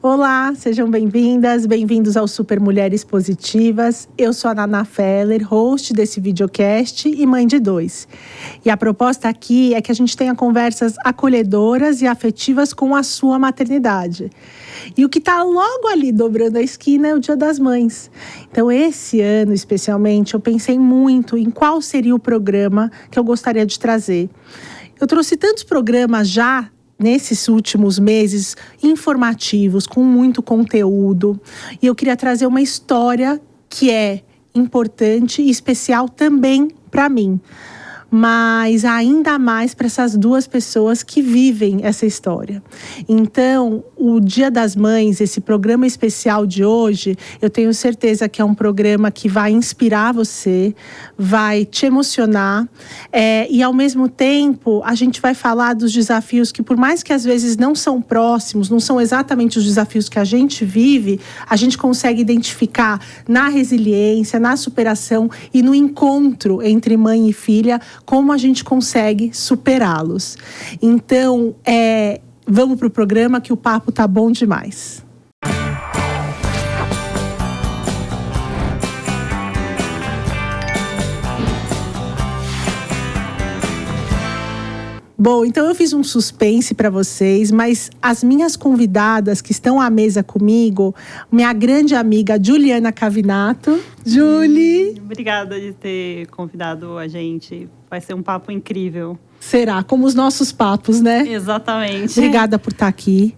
Olá, sejam bem-vindas, bem-vindos ao Super Mulheres Positivas. Eu sou a Naná Feller, host desse videocast e mãe de 2. E a proposta aqui é que a gente tenha conversas acolhedoras e afetivas com a sua maternidade. E o que está logo ali dobrando a esquina é o Dia das Mães. Então, esse ano, especialmente, eu pensei muito em qual seria o programa que eu gostaria de trazer. Eu trouxe tantos programas já nesses últimos meses, informativos, com muito conteúdo. E eu queria trazer uma história que é importante e especial também para mim. Mas ainda mais para essas duas pessoas que vivem essa história. Então, o Dia das Mães, esse programa especial de hoje, eu tenho certeza que é um programa que vai inspirar você, vai te emocionar. E, ao mesmo tempo, a gente vai falar dos desafios que, por mais que às vezes não são próximos, não são exatamente os desafios que a gente vive, a gente consegue identificar na resiliência, na superação e no encontro entre mãe e filha, como a gente consegue superá-los. Então, vamos para o programa que o papo tá bom demais. Bom, então eu fiz um suspense para vocês, mas as minhas convidadas que estão à mesa comigo, minha grande amiga Juliana Cavinato. Julie! Obrigada de ter convidado a gente. Vai ser um papo incrível. Será, como os nossos papos, né? Exatamente. Obrigada por estar aqui.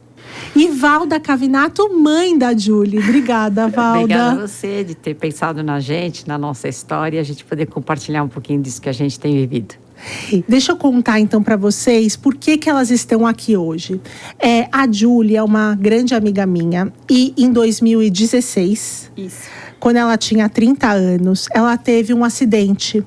E Valda Cavinato, mãe da Julie. Obrigada, Valda. Obrigada a você de ter pensado na gente, na nossa história, e a gente poder compartilhar um pouquinho disso que a gente tem vivido. Deixa eu contar então para vocês por que elas estão aqui hoje. A Julie é uma grande amiga minha e em 2016, quando ela tinha 30 anos, ela teve um acidente.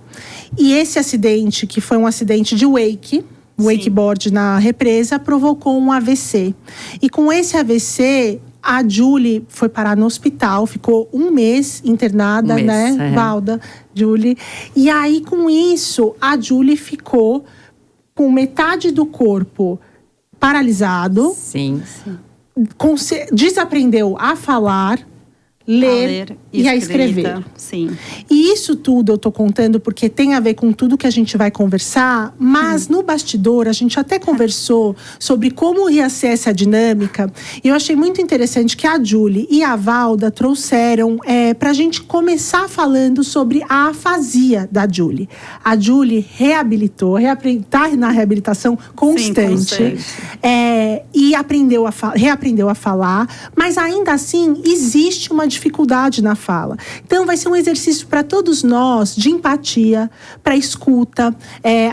E esse acidente, que foi um acidente de wakeboard na represa, provocou um AVC. E com esse AVC, a Julie foi parar no hospital, ficou um mês internada, né, Valda, Julie. E aí, com isso, a Julie ficou com metade do corpo paralisado. Sim. Desaprendeu a falar, ler e a escrever. Sim. E isso tudo eu tô contando porque tem a ver com tudo que a gente vai conversar, mas no bastidor a gente até conversou sobre como ia ser essa dinâmica. E eu achei muito interessante que a Julie e a Valda trouxeram pra gente começar falando sobre a afasia da Julie. A Julie tá na reabilitação constante. Sim, E reaprendeu a falar, mas ainda assim existe uma dificuldade na fala. Então vai ser um exercício para todos nós de empatia, para escuta.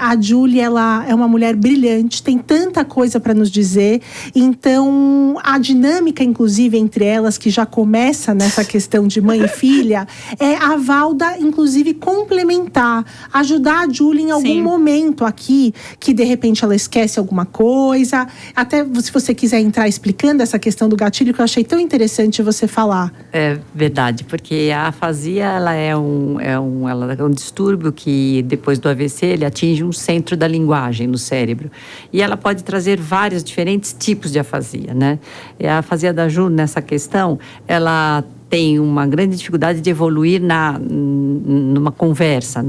A Julie, ela é uma mulher brilhante, tem tanta coisa para nos dizer. Então a dinâmica, inclusive, entre elas, que já começa nessa questão de mãe e filha, é a Valda, inclusive, complementar, ajudar a Julie em algum momento aqui, que de repente ela esquece alguma coisa. Até se você quiser entrar explicando essa questão do gatilho, que eu achei tão interessante você falar. É verdade, porque a afasia ela é um distúrbio que depois do AVC ele atinge um centro da linguagem no cérebro. E ela pode trazer vários diferentes tipos de afasia, né? E a afasia da Ju, nessa questão, ela tem uma grande dificuldade de evoluir numa conversa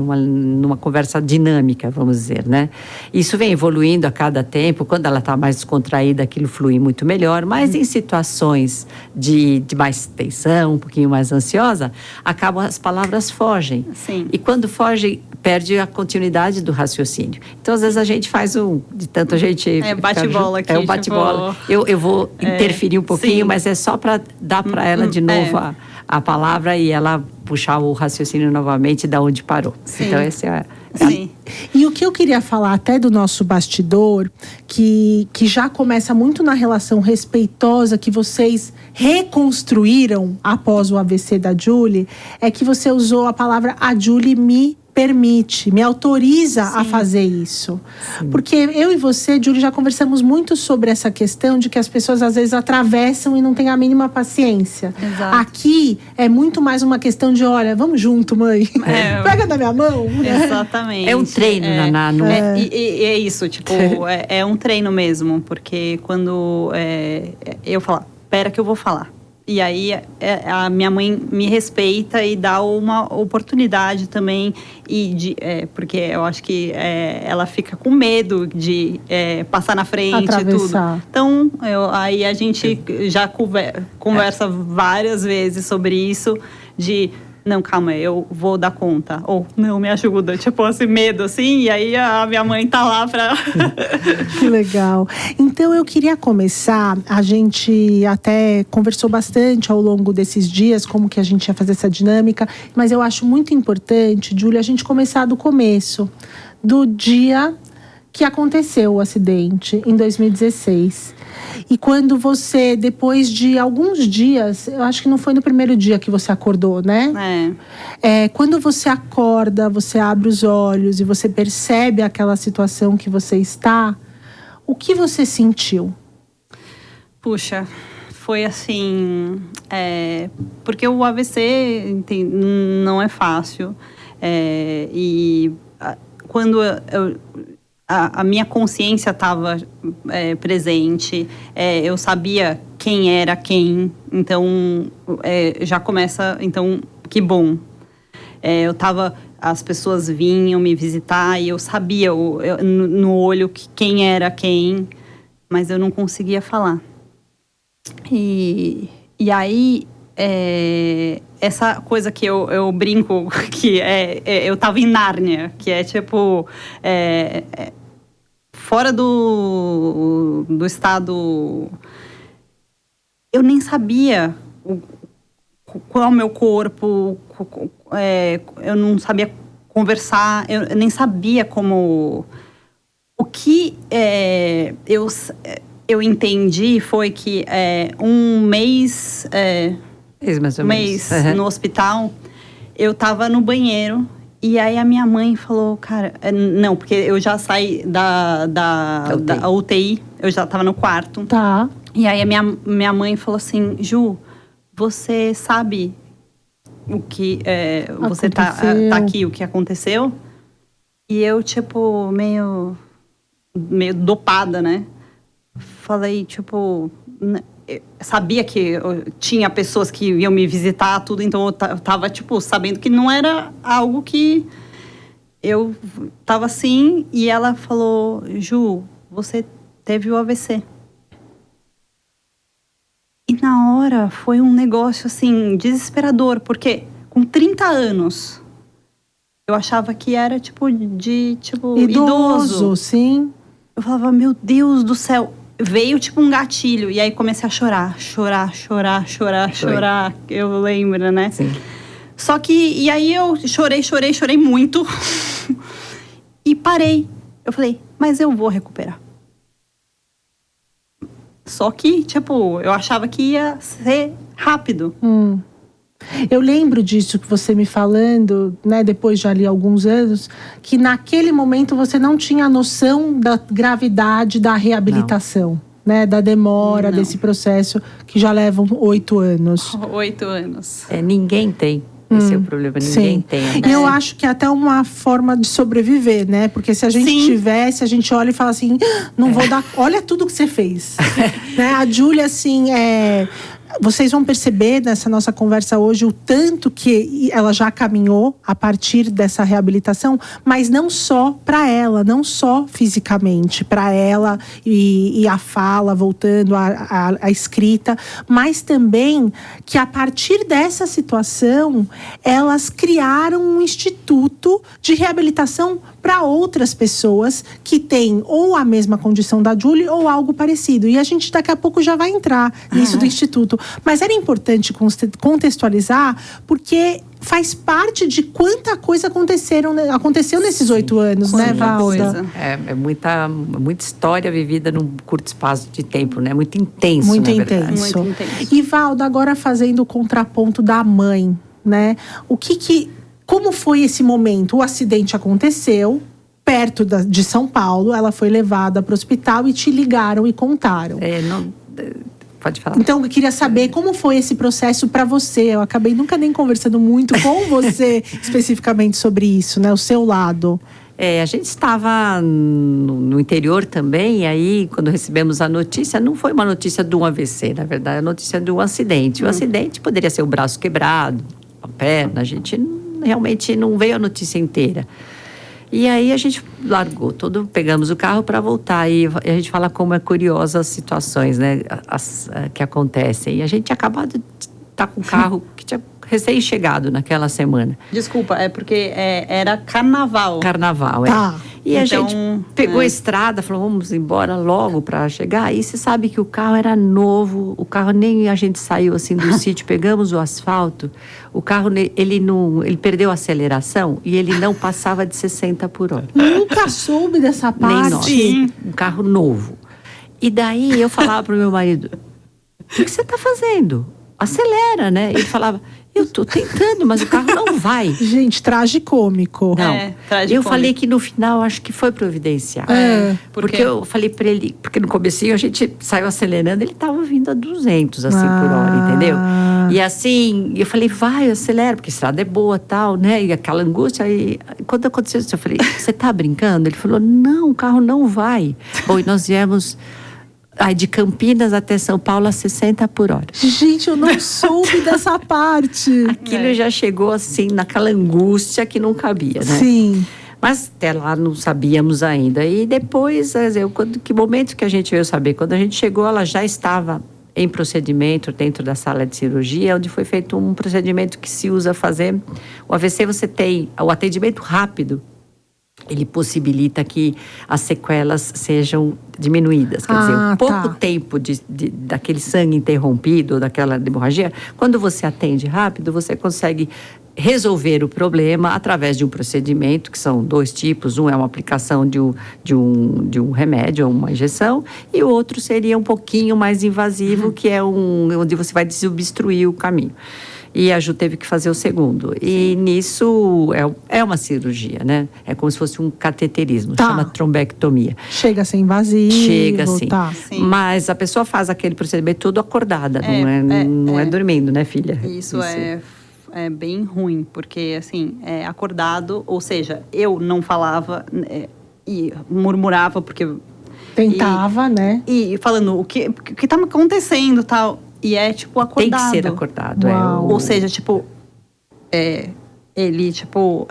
dinâmica, vamos dizer, né? Isso vem evoluindo a cada tempo. Quando ela está mais descontraída, aquilo flui muito melhor. Mas em situações de mais tensão, um pouquinho mais ansiosa, as palavras fogem. Sim. E quando fogem, perde a continuidade do raciocínio. Então, às vezes, a gente faz de tanto a gente... bate-bola aqui. Um bate-bola. Eu vou interferir um pouquinho, mas é só para dar para ela de novo a palavra e ela puxar o raciocínio novamente da onde parou. Sim. Então, esse é... Sim. E o que eu queria falar até do nosso bastidor, que já começa muito na relação respeitosa que vocês reconstruíram após o AVC da Julie, é que você usou a palavra "a Julie me permite, me autoriza a fazer isso". Sim. Porque eu e você, Julie, já conversamos muito sobre essa questão de que as pessoas às vezes atravessam e não têm a mínima paciência. Exato. Aqui é muito mais uma questão de, olha, vamos junto, mãe. Pega da minha mão. Exatamente. É um treino, Naná. E é isso, tipo, é um treino mesmo. Porque quando eu falar, espera que eu vou falar. E aí a minha mãe me respeita e dá uma oportunidade também, porque eu acho que ela fica com medo de passar na frente e tudo. Então, aí a gente já conversa várias vezes sobre isso, de não, calma, eu vou dar conta. Ou, não, me ajuda. Tipo, esse medo, assim. E aí a minha mãe tá lá pra... Que legal. Então, eu queria começar. A gente até conversou bastante ao longo desses dias, como que a gente ia fazer essa dinâmica. Mas eu acho muito importante, Júlia, a gente começar do começo. Do dia que aconteceu o acidente, em 2016. E quando você, depois de alguns dias, eu acho que não foi no primeiro dia que você acordou, né? Quando você acorda, você abre os olhos e você percebe aquela situação que você está, o que você sentiu? Puxa, foi assim... porque o AVC não é fácil. E quando a minha consciência estava presente, eu sabia quem era quem, então já começa, então que bom. As pessoas vinham me visitar e eu sabia no olho quem era quem, mas eu não conseguia falar. E aí essa coisa que eu brinco, que eu tava em Nárnia, que é tipo fora do estado. Eu nem sabia qual é o meu corpo, eu não sabia conversar, eu nem sabia como... O que eu entendi foi que um mês... mais ou menos. No hospital, eu tava no banheiro e aí a minha mãe falou, cara, não, porque eu já saí da UTI, eu já tava no quarto. Tá. E aí a minha mãe falou assim, Ju, você sabe o que você tá aqui, o que aconteceu? E eu, tipo, meio dopada, né? Falei, tipo... sabia que tinha pessoas que iam me visitar, tudo, então eu tava, tipo, sabendo que não era algo que eu tava assim. E ela falou, Ju, você teve o AVC. E na hora foi um negócio, assim, desesperador, porque com 30 anos, eu achava que era, tipo, idoso. Sim. Eu falava, meu Deus do céu. Veio tipo um gatilho, e aí comecei a chorar. Eu lembro, né? Sim. Só que, e aí eu chorei muito. E parei. Eu falei, mas eu vou recuperar. Só que, tipo, eu achava que ia ser rápido. Eu lembro disso que você me falando, né, depois de ali alguns anos, que naquele momento você não tinha noção da gravidade da reabilitação, né, da demora desse processo que já levam 8 anos. 8 anos. Ninguém tem. Esse é o problema, ninguém tem. E eu acho que é até uma forma de sobreviver, né? Porque se a gente tivesse, a gente olha e fala assim, não vou dar... Olha tudo que você fez. Né? A Júlia, assim, vocês vão perceber nessa nossa conversa hoje o tanto que ela já caminhou a partir dessa reabilitação, mas não só para ela, não só fisicamente, para ela e a fala, voltando à escrita, mas também que a partir dessa situação, elas criaram um instituto de reabilitação para outras pessoas que têm ou a mesma condição da Julie ou algo parecido. E a gente daqui a pouco já vai entrar nisso do instituto. Mas era importante contextualizar, porque faz parte de quanta coisa aconteceu nesses 8 anos, né, Valda? É muita história vivida num curto espaço de tempo, né? Muito intenso, Muito na verdade. intenso. Muito intenso. E, Valda, agora fazendo o contraponto da mãe, né? Como foi esse momento? O acidente aconteceu perto de São Paulo, ela foi levada para o hospital e te ligaram e contaram. Pode falar. Então, eu queria saber como foi esse processo para você. Eu acabei nunca nem conversando muito com você especificamente sobre isso, né? O seu lado. A gente estava no interior também, e aí, quando recebemos a notícia, não foi uma notícia de um AVC, na verdade, a notícia de um acidente. O acidente poderia ser o braço quebrado, a perna, a gente realmente não veio a notícia inteira. E aí a gente largou tudo, pegamos o carro para voltar. E a gente fala como é curiosa as situações, né, que acontecem. E a gente tinha acabado de estar com o carro que tinha recém-chegado naquela semana. Desculpa, é porque era carnaval. Carnaval, Tá. E então, a gente pegou a estrada, falou, vamos embora logo para chegar. E você sabe que o carro era novo, o carro nem a gente saiu assim do sítio, pegamos o asfalto, o carro, ele perdeu a aceleração e ele não passava de 60 por hora. Nunca soube dessa parte. Nem nós. Um carro novo. E daí eu falava pro meu marido, o que você está fazendo? Acelera, né? Ele falava, eu tô tentando, mas o carro não vai. Gente, tragicômico. Não, tragicômico. Eu falei que no final acho que foi providenciar. Porque eu falei pra ele, porque no comecinho a gente saiu acelerando, ele tava vindo a 200 assim por hora, entendeu? E assim, eu falei, vai, acelera, porque a estrada é boa, tal, né? E aquela angústia, aí quando aconteceu isso, eu falei, você tá brincando? Ele falou, não, o carro não vai. Bom, e nós viemos de Campinas até São Paulo a 60 por hora. Gente, eu não soube dessa parte. Aquilo já chegou assim, naquela angústia que não cabia, né? Sim. Mas até lá não sabíamos ainda. E depois, que momento que a gente veio saber? Quando a gente chegou, ela já estava em procedimento dentro da sala de cirurgia, onde foi feito um procedimento que se usa fazer. O AVC, você tem o atendimento rápido. Ele possibilita que as sequelas sejam diminuídas. Quer dizer, pouco tempo daquele sangue interrompido, daquela hemorragia, quando você atende rápido, você consegue resolver o problema através de um procedimento, que são 2 tipos. Um é uma aplicação de um remédio, uma injeção, e o outro seria um pouquinho mais invasivo, que é onde você vai desobstruir o caminho. E a Ju teve que fazer o segundo. E nisso é uma cirurgia, né? É como se fosse um cateterismo, chama trombectomia. Chega a ser invasivo. Chega assim. Sim. Mas a pessoa faz aquele procedimento todo acordada, não é dormindo, né, filha? Isso é bem ruim, porque assim, é acordado, ou seja, eu não falava e murmurava, porque... Tentava, né? E falando o que tá acontecendo, tal... E é, tipo, acordado. Tem que ser acordado. Ou seja, tipo... ele, tipo...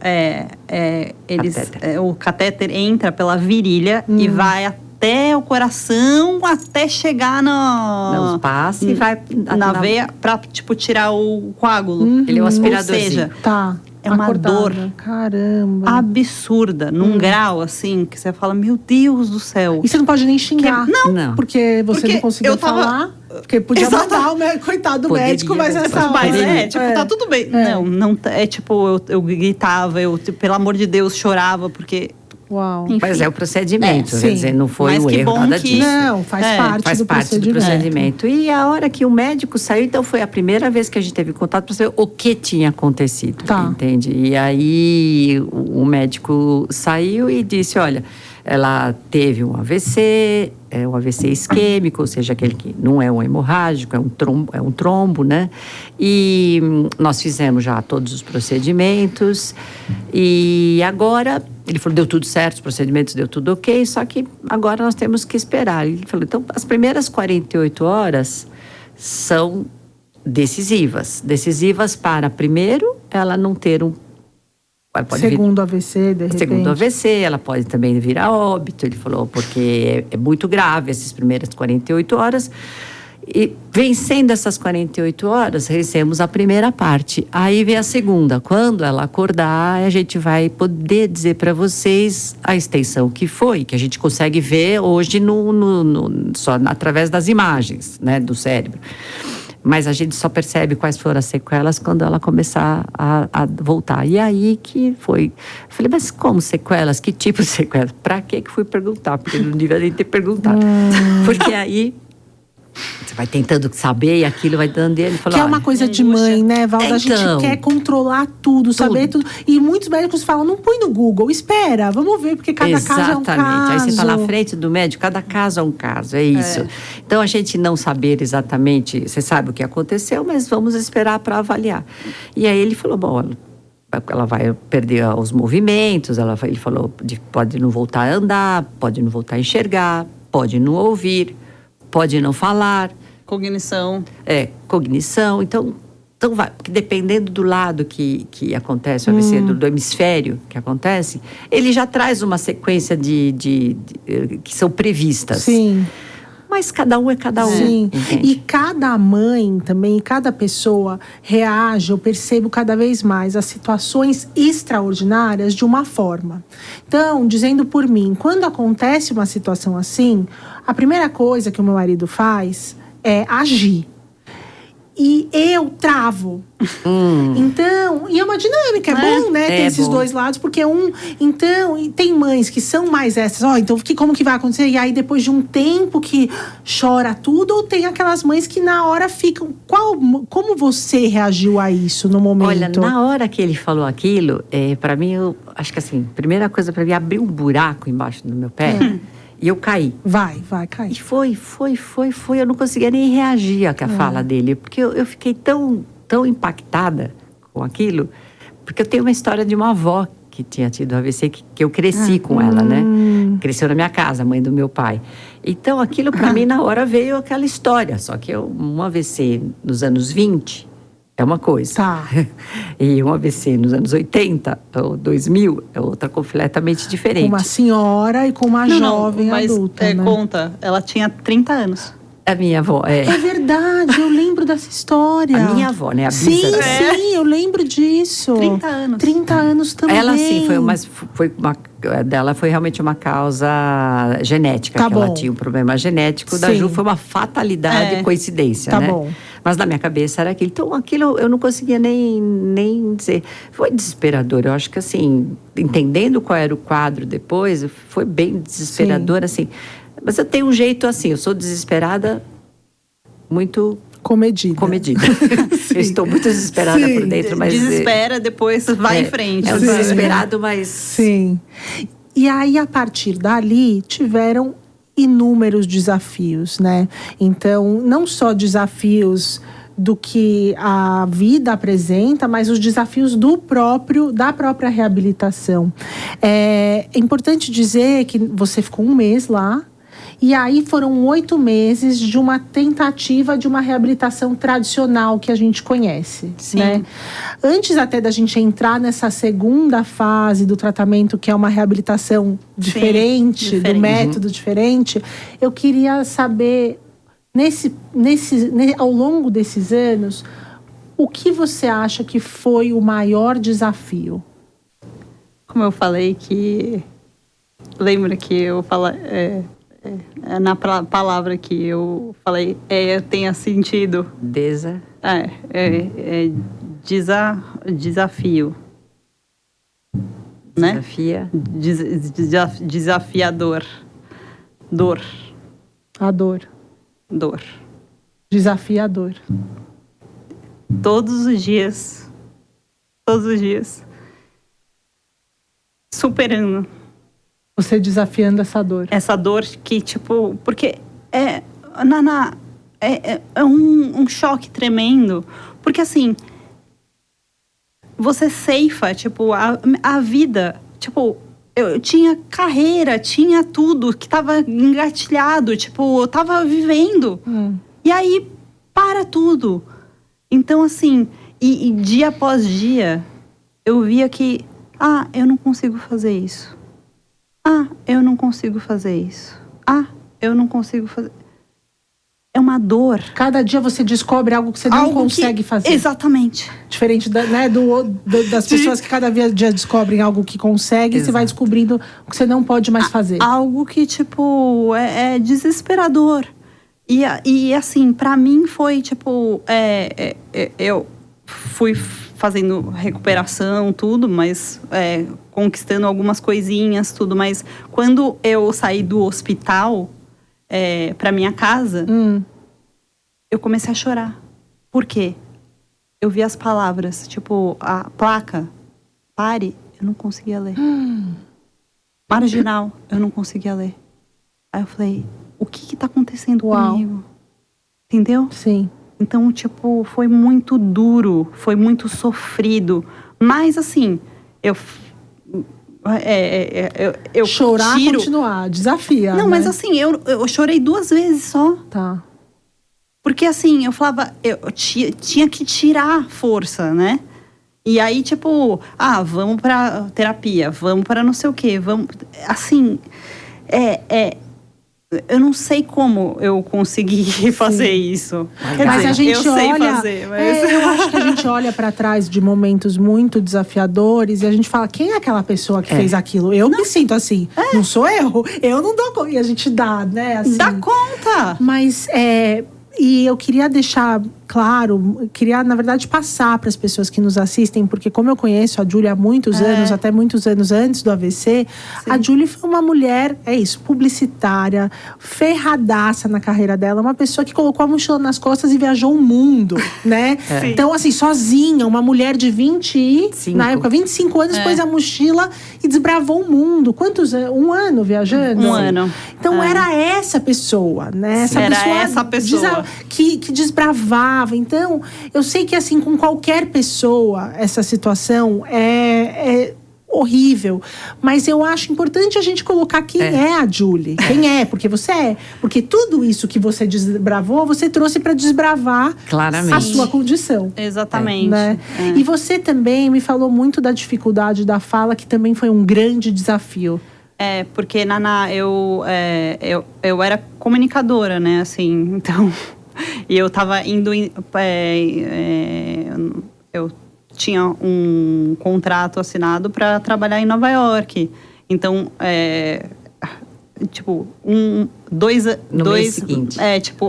o catéter entra pela virilha e vai até o coração, até chegar Não, passa e vai... Na veia, pra, tipo, tirar o coágulo. Ele é um aspiradorzinho. Ou seja... É uma acordada. dor Caramba. absurda, num grau assim, que você fala, meu Deus do céu. E você não pode nem xingar. Não. Porque você não conseguiu falar. Porque podia mandar o coitado do médico, mas essa hora... tá tudo bem. Não, é tipo, eu gritava, pelo amor de Deus, chorava, porque... Uau. Enfim. Mas é o procedimento, quer dizer, não foi Mas o que erro, bom nada que- disso. Não, faz parte do procedimento. E a hora que o médico saiu, então foi a primeira vez que a gente teve contato para saber o que tinha acontecido, entende? E aí o médico saiu e disse, olha, ela teve um AVC, um AVC isquêmico, ou seja, aquele que não é um hemorrágico, é um trombo, né? E nós fizemos já todos os procedimentos e agora... Ele falou, deu tudo certo, os procedimentos deu tudo ok, só que agora nós temos que esperar. Ele falou, então, as primeiras 48 horas são decisivas. Decisivas para, primeiro, ela não ter Segundo AVC, de repente. Segundo AVC, ela pode também vir a óbito. Ele falou, porque é muito grave essas primeiras 48 horas. E vencendo essas 48 horas, recebemos a primeira parte. Aí vem a segunda. Quando ela acordar, a gente vai poder dizer para vocês a extensão que foi, que a gente consegue ver hoje só através das imagens, né, do cérebro. Mas a gente só percebe quais foram as sequelas quando ela começar a voltar. E aí que foi. Eu falei, mas como sequelas? Que tipo de sequelas? Pra que fui perguntar? Porque não devia nem ter perguntado. Porque aí... Você vai tentando saber e aquilo vai dando dele. Que é uma coisa de mãe, né, Valda? A gente quer controlar tudo, saber tudo. E muitos médicos falam, não põe no Google, espera, vamos ver, porque cada caso é um caso. Exatamente. Aí você está na frente do médico, cada caso é um caso, é isso. Então, a gente não saber exatamente, você sabe o que aconteceu, mas vamos esperar para avaliar. E aí ele falou, bom, ela vai perder os movimentos, ele falou, pode não voltar a andar, pode não voltar a enxergar, pode não ouvir, pode não falar. Cognição. Cognição. Então vai, porque dependendo do lado que acontece o AVC, do hemisfério que acontece, ele já traz uma sequência de que são previstas. Sim. Mas cada um é cada um. Sim. Entende? E cada mãe também, cada pessoa reage, eu percebo cada vez mais, as situações extraordinárias de uma forma. Então, dizendo por mim, quando acontece uma situação assim, a primeira coisa que o meu marido faz é agir. E eu travo. Então, e é uma dinâmica, é bom, né? Ter esses dois lados, porque então, e tem mães que são mais essas, então, como que vai acontecer? E aí, depois de um tempo que chora tudo, ou tem aquelas mães que na hora ficam. Como você reagiu a isso no momento? Olha, na hora que ele falou aquilo, pra mim, eu acho que assim, primeira coisa pra mim, abriu um buraco embaixo do meu pé. E eu caí. Vai cair. E foi. Eu não conseguia nem reagir à fala dele. Porque eu fiquei tão impactada com aquilo. Porque eu tenho uma história de uma avó que tinha tido AVC, que eu cresci com ela, né? Cresceu na minha casa, mãe do meu pai. Então, aquilo para mim, na hora, veio aquela história. Só que um AVC nos anos 20... é uma coisa. Tá. E um AVC nos anos 80 ou 2000 é outra completamente diferente. Com uma senhora e com uma jovem adulta, né? Conta, ela tinha 30 anos. A minha avó, É verdade, eu lembro dessa história. A minha avó, né? A bisa Sim, eu lembro disso. 30 anos. 30 anos também. Ela sim, dela foi realmente uma causa genética. Tá que bom. Ela tinha um problema genético. Da Sim. Ju foi uma fatalidade, coincidência, Tá né? bom. Mas na minha cabeça era aquilo. Então, aquilo eu não conseguia nem dizer. Foi desesperador. Eu acho que, assim, entendendo qual era o quadro depois, foi bem desesperador, assim. Mas eu tenho um jeito, assim, eu sou desesperada muito... Comedida. Eu estou muito desesperada por dentro, mas... Desespera, depois vai em frente. É um desesperado, mas... Sim. E aí, a partir dali, tiveram inúmeros desafios, né? Então, não só desafios do que a vida apresenta, mas os desafios da própria reabilitação. É importante dizer que você ficou 1 mês lá, e aí foram 8 meses de uma tentativa de uma reabilitação tradicional que a gente conhece, né? Antes até da gente entrar nessa segunda fase do tratamento, que é uma reabilitação diferente. Do método diferente, eu queria saber, ao longo desses anos, o que você acha que foi o maior desafio? Como eu falei que... Lembra que eu falei... na palavra que eu falei, eu tenha sentido. Desafio. Né? Desafiador. Dor. A dor. Dor. Desafiador. Todos os dias. Superando. Você desafiando essa dor. Essa dor que, tipo... Porque é um choque tremendo. Porque, assim... Você ceifa, tipo, a vida. Tipo, eu tinha carreira, tinha tudo que tava engatilhado. Tipo, eu tava vivendo. E aí, para tudo. Então, assim... E dia após dia, eu via que... eu não consigo fazer isso. Eu não consigo fazer isso. Eu não consigo fazer... É uma dor. Cada dia você descobre algo que você não consegue fazer. Exatamente. Diferente das pessoas que cada dia descobrem algo que conseguem, você vai descobrindo o que você não pode mais fazer. Algo que, tipo, é desesperador. E assim, pra mim foi, tipo... eu fui fazendo recuperação, tudo, mas conquistando algumas coisinhas, tudo. Mas quando eu saí do hospital pra minha casa, eu comecei a chorar. Por quê? Eu vi as palavras, tipo, a placa, pare, eu não conseguia ler. Marginal, eu não conseguia ler. Aí eu falei, o que tá acontecendo comigo? Entendeu? Sim. Então, tipo, foi muito duro, foi muito sofrido. Mas assim, eu chorar, tiro... continuar, desafia. Não, né? mas assim, eu chorei 2 vezes só. Tá. Porque assim, eu falava, eu tinha que tirar força, né? E aí, tipo, vamos pra terapia, vamos pra não sei o quê, vamos... Assim, eu não sei como eu consegui fazer isso. Mas a gente eu sei fazer, mas... eu acho que a gente olha pra trás de momentos muito desafiadores e a gente fala, quem é aquela pessoa que fez aquilo? Eu me sinto assim, não sou eu não dou conta. E a gente dá, né? Assim. Dá conta! Mas, e eu queria deixar claro, queria, na verdade, passar para as pessoas que nos assistem, porque como eu conheço a Júlia há muitos anos, até muitos anos antes do AVC, a Júlia foi uma mulher, publicitária, ferradaça na carreira dela, uma pessoa que colocou a mochila nas costas e viajou o mundo, né? Então, assim, sozinha, uma mulher de 25 anos, pôs a mochila e desbravou o mundo. Quantos anos? 1 ano viajando? 1 ano. Então, era essa pessoa, né? Essa pessoa. Que desbravava. Então, eu sei que assim, com qualquer pessoa, essa situação é horrível. Mas eu acho importante a gente colocar quem é a Julie. Quem é, porque você é. Porque tudo isso que você desbravou, você trouxe para desbravar a sua condição. Exatamente. Né? E você também me falou muito da dificuldade da fala, que também foi um grande desafio. Porque, Naná, eu era comunicadora, né, assim, então... E eu tava indo... eu tinha um contrato assinado para trabalhar em Nova York. Então, tipo, no mês seguinte.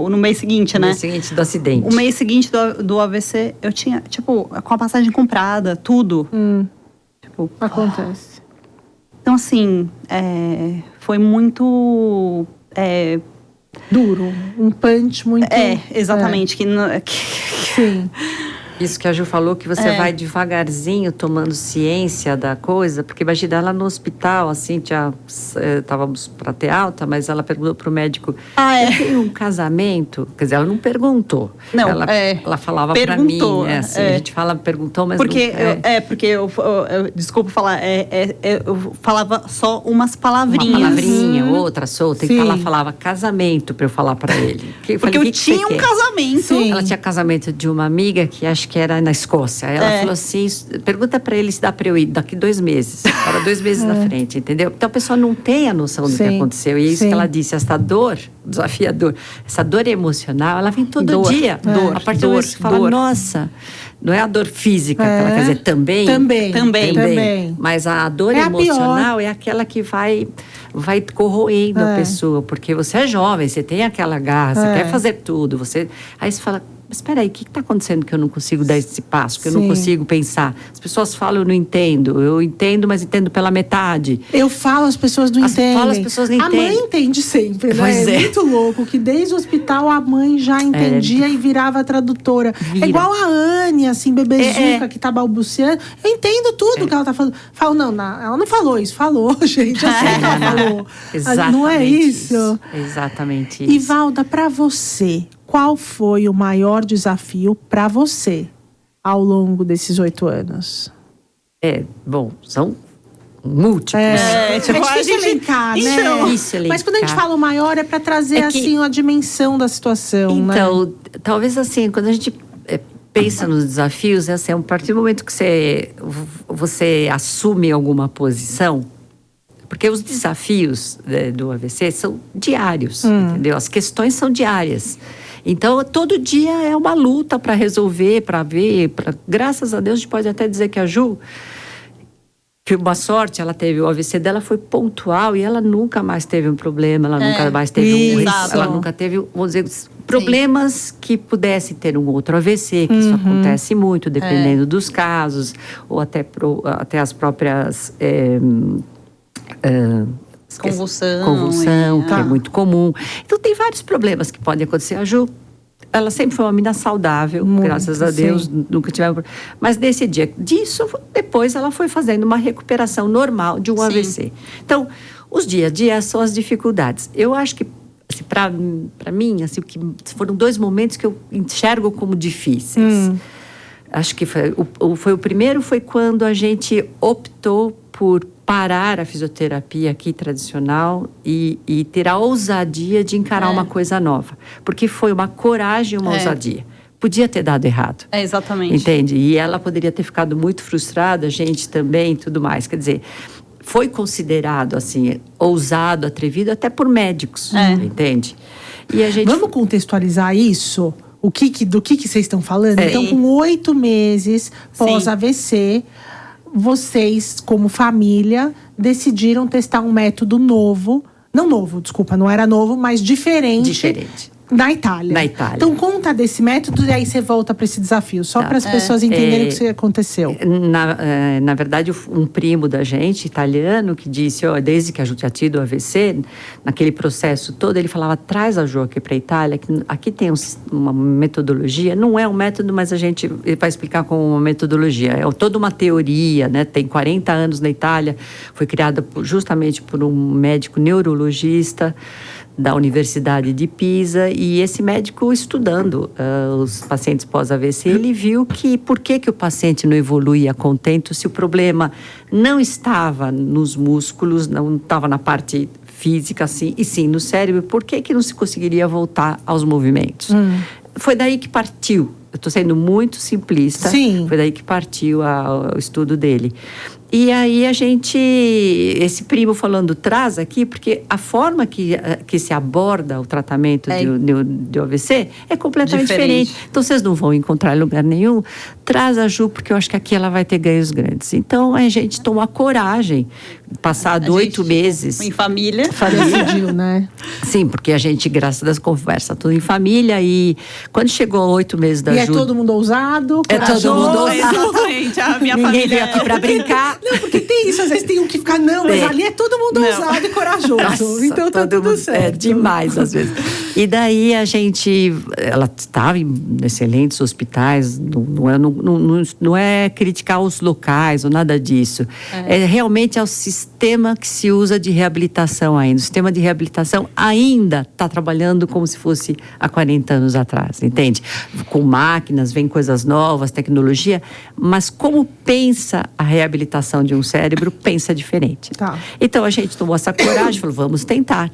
No mês seguinte, né? No mês seguinte do acidente. O mês seguinte do AVC, eu tinha, tipo, com a passagem comprada, tudo. Tipo, acontece. Então, assim, foi muito... duro, um punch muito... exatamente. Sim. Isso que a Ju falou, que você vai devagarzinho tomando ciência da coisa, porque imagina, ela no hospital, assim, estávamos para ter alta, mas ela perguntou pro médico, eu tenho um casamento? Quer dizer, ela não perguntou. Não, ela falava para mim, né, assim, a gente perguntou, mas porque não... porque eu desculpa falar, eu falava só umas palavrinhas. Uma palavrinha, outra solta, e ela falava casamento para eu falar para ele. Porque eu tinha um casamento. Sim. Ela tinha casamento de uma amiga que acho que era na Escócia. Ela falou assim, pergunta para ele se dá para eu ir daqui 2 meses. Para 2 meses na frente, entendeu? Então a pessoa não tem a noção do que aconteceu. E é isso que ela disse, essa dor, desafiador, essa dor emocional, ela vem todo dia. Dor, a partir do momento que você fala, nossa, não é a dor física, que ela quer dizer, também. Mas a dor emocional é aquela que vai corroendo a pessoa, porque você é jovem, você tem aquela garra, você quer fazer tudo, aí você fala, mas espera aí, o que está acontecendo que eu não consigo dar esse passo, que eu não consigo pensar? As pessoas falam, eu não entendo. Eu entendo, mas entendo pela metade. Eu falo, as pessoas não entendem. As pessoas não entendem. A mãe entende sempre, né? Pois é muito louco que desde o hospital a mãe já entendia e virava tradutora. É igual a Anne, assim, bebezuca, que tá balbuciando. Eu entendo tudo que ela tá falando. Falo, não, ela não falou isso. Falou, gente. Eu sei que ela falou. Exatamente. Não é isso? Exatamente isso. E, Valda, pra você, qual foi o maior desafio para você ao longo desses 8 anos? Bom, são múltiplos. É difícil elencar, né? Então, difícil elencar. Mas quando a gente fala o maior, é para trazer assim a dimensão da situação, então, né? Talvez assim, quando a gente pensa nos desafios, assim, a partir do momento que você assume alguma posição, porque os desafios do AVC são diários, entendeu? As questões são diárias. Então, todo dia é uma luta para resolver, para ver. Graças a Deus, a gente pode até dizer que a Ju, que uma sorte, ela teve, o AVC dela foi pontual e ela nunca mais teve um problema, ela nunca mais teve ela nunca teve, vamos dizer, problemas que pudessem ter um outro AVC, que isso acontece muito, dependendo dos casos, ou até as próprias... convulsão, que é muito comum. Então, tem vários problemas que podem acontecer. A Ju, ela sempre foi uma menina saudável, graças a Deus, nunca tivemos... Mas nesse dia disso, depois ela foi fazendo uma recuperação normal de um AVC. Então, os dia a dia são as dificuldades. Eu acho que, assim, para mim, assim, foram 2 momentos que eu enxergo como difíceis. acho que foi o primeiro, foi quando a gente optou por parar a fisioterapia aqui tradicional e ter a ousadia de encarar uma coisa nova. Porque foi uma coragem e uma ousadia. Podia ter dado errado. Exatamente. Entende? E ela poderia ter ficado muito frustrada, a gente também e tudo mais. Quer dizer, foi considerado, assim, ousado, atrevido até por médicos, entende? E a gente... Vamos contextualizar isso? Do que vocês estão falando? Então, com 8 meses pós-AVC, vocês, como família, decidiram testar um método novo. Não novo, desculpa, não era novo, mas diferente. Na Itália. Então, conta desse método e aí você volta para esse desafio. Só para as pessoas entenderem o que aconteceu. Na verdade, um primo da gente, italiano, que disse, desde que a Ju tinha tido o AVC, naquele processo todo, ele falava, traz a Ju aqui para a Itália, que aqui tem uma metodologia. Não é um método, mas a gente vai explicar como uma metodologia. É toda uma teoria, né? Tem 40 anos na Itália, foi criada justamente por um médico neurologista da Universidade de Pisa, e esse médico estudando os pacientes pós-AVC, ele viu que por que o paciente não evoluía contento se o problema não estava nos músculos, não estava na parte física, assim, e sim no cérebro, por que não se conseguiria voltar aos movimentos? Foi daí que partiu. Eu estou sendo muito simplista. Sim. Foi daí que partiu o estudo dele. E aí esse primo falando, traz aqui, porque a forma que se aborda o tratamento de AVC é completamente diferente. Então, vocês não vão encontrar em lugar nenhum. Traz a Ju, porque eu acho que aqui ela vai ter ganhos grandes. Então, a gente tomou a coragem, passado 8 meses... Em família. Decidiu, né? Sim, porque a gente, graças a Deus, conversa tudo em família. E quando chegou 8 meses da Ju... E é todo mundo ousado, corajoso. É todo mundo ousado. Exatamente. A minha Ninguém família... veio aqui pra brincar. Não, porque tem isso, às vezes tem um que fica, mas ali é todo mundo ousado e corajoso. Nossa, então tá tudo certo. É demais, às vezes. E daí ela estava em excelentes hospitais, não é criticar os locais ou nada disso. Realmente é o sistema que se usa de reabilitação ainda. O sistema de reabilitação ainda está trabalhando como se fosse há 40 anos atrás, entende? Com máquinas, vem coisas novas, tecnologia, mas como pensa a reabilitação de um cérebro, pensa diferente. Tá. Então a gente tomou essa coragem, falou, vamos tentar.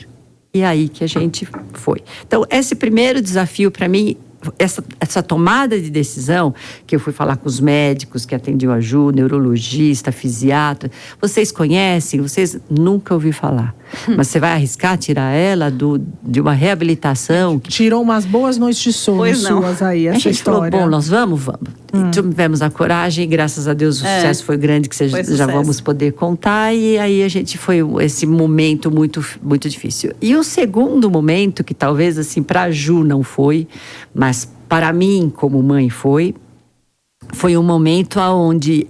E aí que a gente foi. Então, esse primeiro desafio para mim, essa tomada de decisão, que eu fui falar com os médicos que atendiam a Ju, neurologista, fisiatra, vocês conhecem, vocês nunca ouviram falar. Mas você vai arriscar tirar ela de uma reabilitação? Tirou umas boas noites de sono suas aí, essa história. Falou, bom, nós vamos. E tivemos a coragem, e graças a Deus o sucesso foi grande, que já vamos poder contar. E aí a gente foi esse momento muito, muito difícil. E o segundo momento, que talvez assim para a Ju não foi, mas para mim como mãe foi um momento onde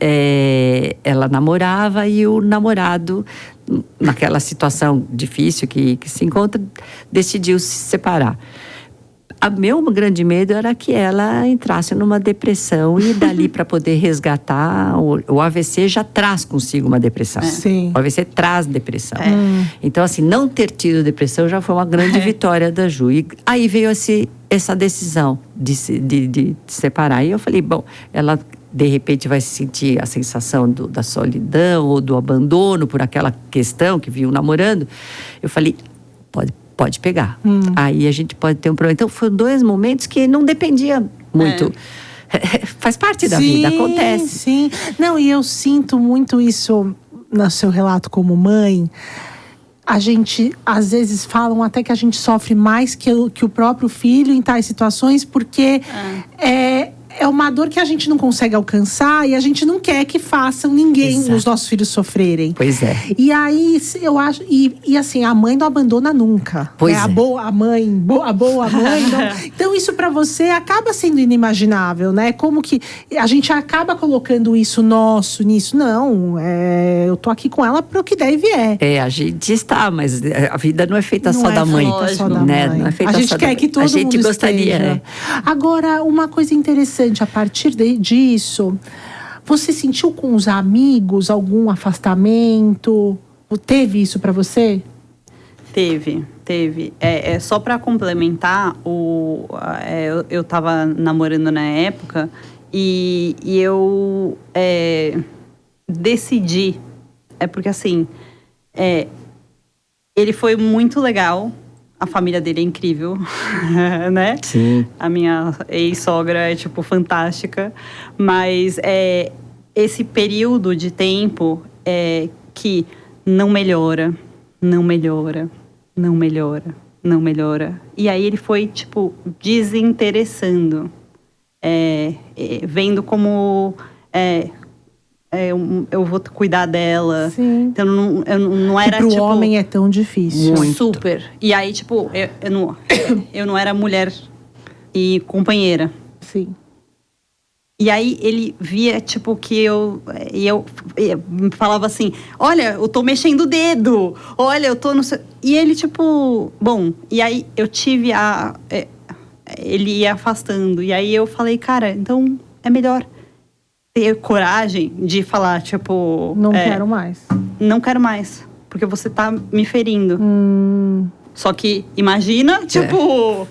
ela namorava e o namorado, naquela situação difícil que se encontra, decidiu se separar. O meu grande medo era que ela entrasse numa depressão e dali para poder resgatar, o AVC já traz consigo uma depressão. Sim. O AVC traz depressão. Então, assim, não ter tido depressão já foi uma grande vitória da Ju. E aí veio essa decisão de se separar. E eu falei, bom, ela de repente vai sentir a sensação da solidão ou do abandono por aquela questão que viu namorando. Eu falei, pode pegar. Aí a gente pode ter um problema. Então, foram 2 momentos que não dependia muito. Faz parte da vida, acontece. Sim. Não, e eu sinto muito isso no seu relato como mãe. A gente, às vezes, falam até que a gente sofre mais que o próprio filho em tais situações, porque é uma dor que a gente não consegue alcançar e a gente não quer que façam os nossos filhos sofrerem. Pois é. E aí, eu acho... E assim, a mãe não abandona nunca. Pois A boa mãe não... Então, isso pra você acaba sendo inimaginável, né? Como que a gente acaba colocando isso nisso. Não, eu tô aqui com ela pro que der e vier. A gente está, mas a vida não é feita só da mãe. Né? Não é feita a gente só quer que todo mundo esteja. A gente gostaria. Agora, uma coisa interessante, a partir disso, você sentiu com os amigos algum afastamento? Teve isso para você? Teve. Só para complementar, eu estava namorando na época E eu decidi. Porque assim, ele foi muito legal. A família dele é incrível, né? Sim. A minha ex-sogra é, tipo, fantástica. Mas esse período de tempo que não melhora, não melhora, não melhora, não melhora. E aí ele foi, tipo, desinteressando. Vendo como... eu vou cuidar dela. Sim. Então, não era, que pro tipo... homem é tão difícil. Muito. Super. E aí, tipo, eu não era mulher e companheira. Sim. E aí, ele via, tipo, que eu falava assim, olha, eu tô mexendo o dedo. Olha, eu tô no seu... E ele, tipo... Bom, e aí eu tive ele ia afastando. E aí eu falei, cara, então é melhor ter coragem de falar, tipo... Não quero mais. Não quero mais, porque você tá me ferindo. Só que, imagina, tipo...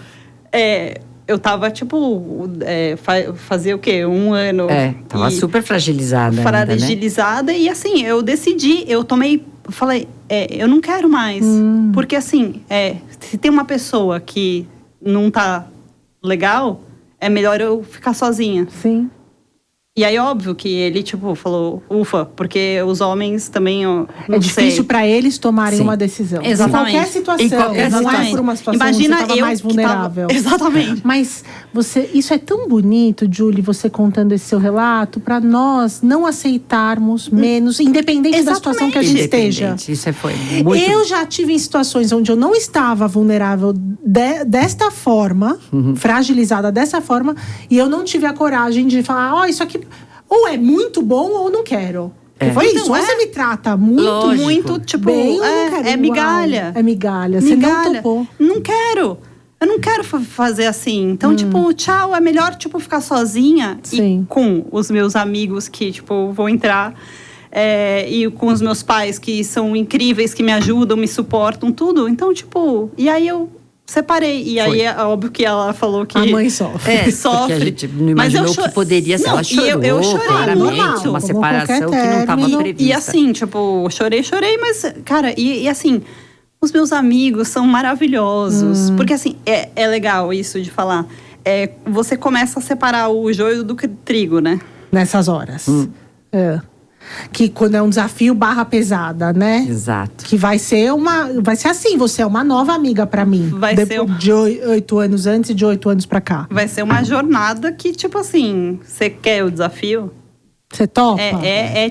eu tava, tipo... fazia o quê? 1 ano. Tava super fragilizada. Fragilizada. Ainda, né? E assim, eu decidi, falei, eu não quero mais. Porque assim, se tem uma pessoa que não tá legal, é melhor eu ficar sozinha. Sim. E aí, óbvio que ele, tipo, falou, ufa, porque os homens também, é difícil para eles tomarem Sim. uma decisão. Exatamente. Em qualquer situação. Não é por uma situação Imagina onde você estava mais vulnerável. Exatamente. Mas isso é tão bonito, Julie, você contando esse seu relato, para nós não aceitarmos menos, independente da situação que a gente esteja. Isso foi muito... Eu já tive em situações onde eu não estava vulnerável desta forma, fragilizada dessa forma, e eu não tive a coragem de falar, isso aqui ou é muito bom ou não quero. Foi então, isso. Ou você me trata muito, Lógico. Muito, tipo, bem, eu não quero. É migalha. É migalha. Você não topou. Não quero. Eu não quero fazer assim. Então, tipo, tchau. É melhor, tipo, ficar sozinha. Sim. E com os meus amigos que, tipo, vou entrar. E com os meus pais que são incríveis, que me ajudam, me suportam, tudo. Então, tipo... E aí eu separei. E aí é óbvio que ela falou que... A mãe sofre. Sofre. Porque a gente não imaginou que poderia ser. Ela chorou, eu chorei claramente. muito. Uma Como separação que não estava prevista. E assim, tipo, chorei, mas... Cara, e assim... Os meus amigos são maravilhosos. Porque assim, é legal isso de falar. Você começa a separar o joio do trigo, né? Nessas horas. Que quando é um desafio barra pesada, né? Exato. Que vai ser assim, você é uma nova amiga pra mim. De 8 anos antes e de 8 anos pra cá. Vai ser uma jornada que, tipo assim, você quer o desafio? Você topa?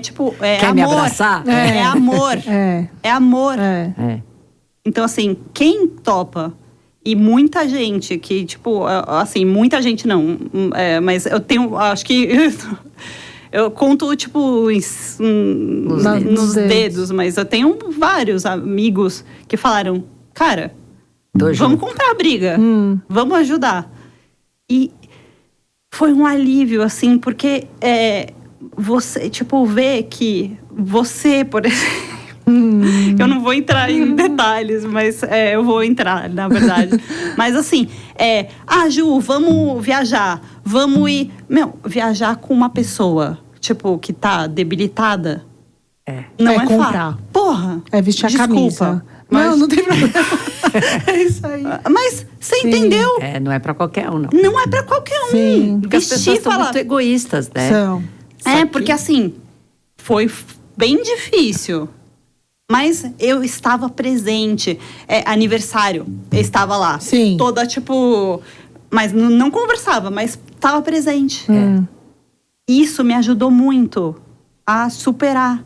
Tipo, Quer amor. me abraçar? É amor. É amor. Então, assim, quem topa? E muita gente que, tipo, assim, muita gente não. Mas eu tenho, acho que... Eu conto, tipo, nos dedos, mas eu tenho vários amigos que falaram, cara, vamos comprar a briga, vamos ajudar. E foi um alívio, assim, porque você, tipo, vê que você, por exemplo... Eu não vou entrar em detalhes, mas eu vou entrar, na verdade. Mas assim, Ju, vamos viajar. Vamos ir... viajar com uma pessoa, tipo, que tá debilitada. Não é comprar. Porra! É vestir a camisa. Mas... Não tem problema. É isso aí. Mas você entendeu? Não é pra qualquer um, não. Não é pra qualquer um. Sim. Porque as pessoas são muito egoístas, né? São. Porque assim, foi bem difícil. Mas eu estava presente. Aniversário, eu estava lá. Sim. Toda, tipo... Mas não conversava, mas estava presente. Isso me ajudou muito a superar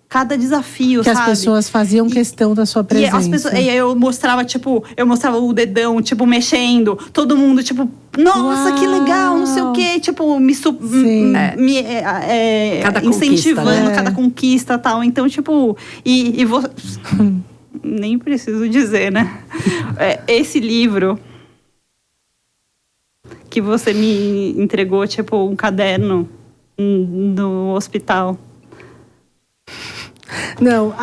cada desafio, que sabe? as pessoas faziam questão da sua presença. E as pessoas, eu mostrava, tipo... Eu mostrava o dedão, tipo, mexendo. Todo mundo, tipo... Nossa, que legal, não sei o quê. Tipo, me incentivando, né? cada conquista e tal. Então, tipo... Nem preciso dizer, né? Esse livro que você me entregou, tipo, um caderno no hospital. Não,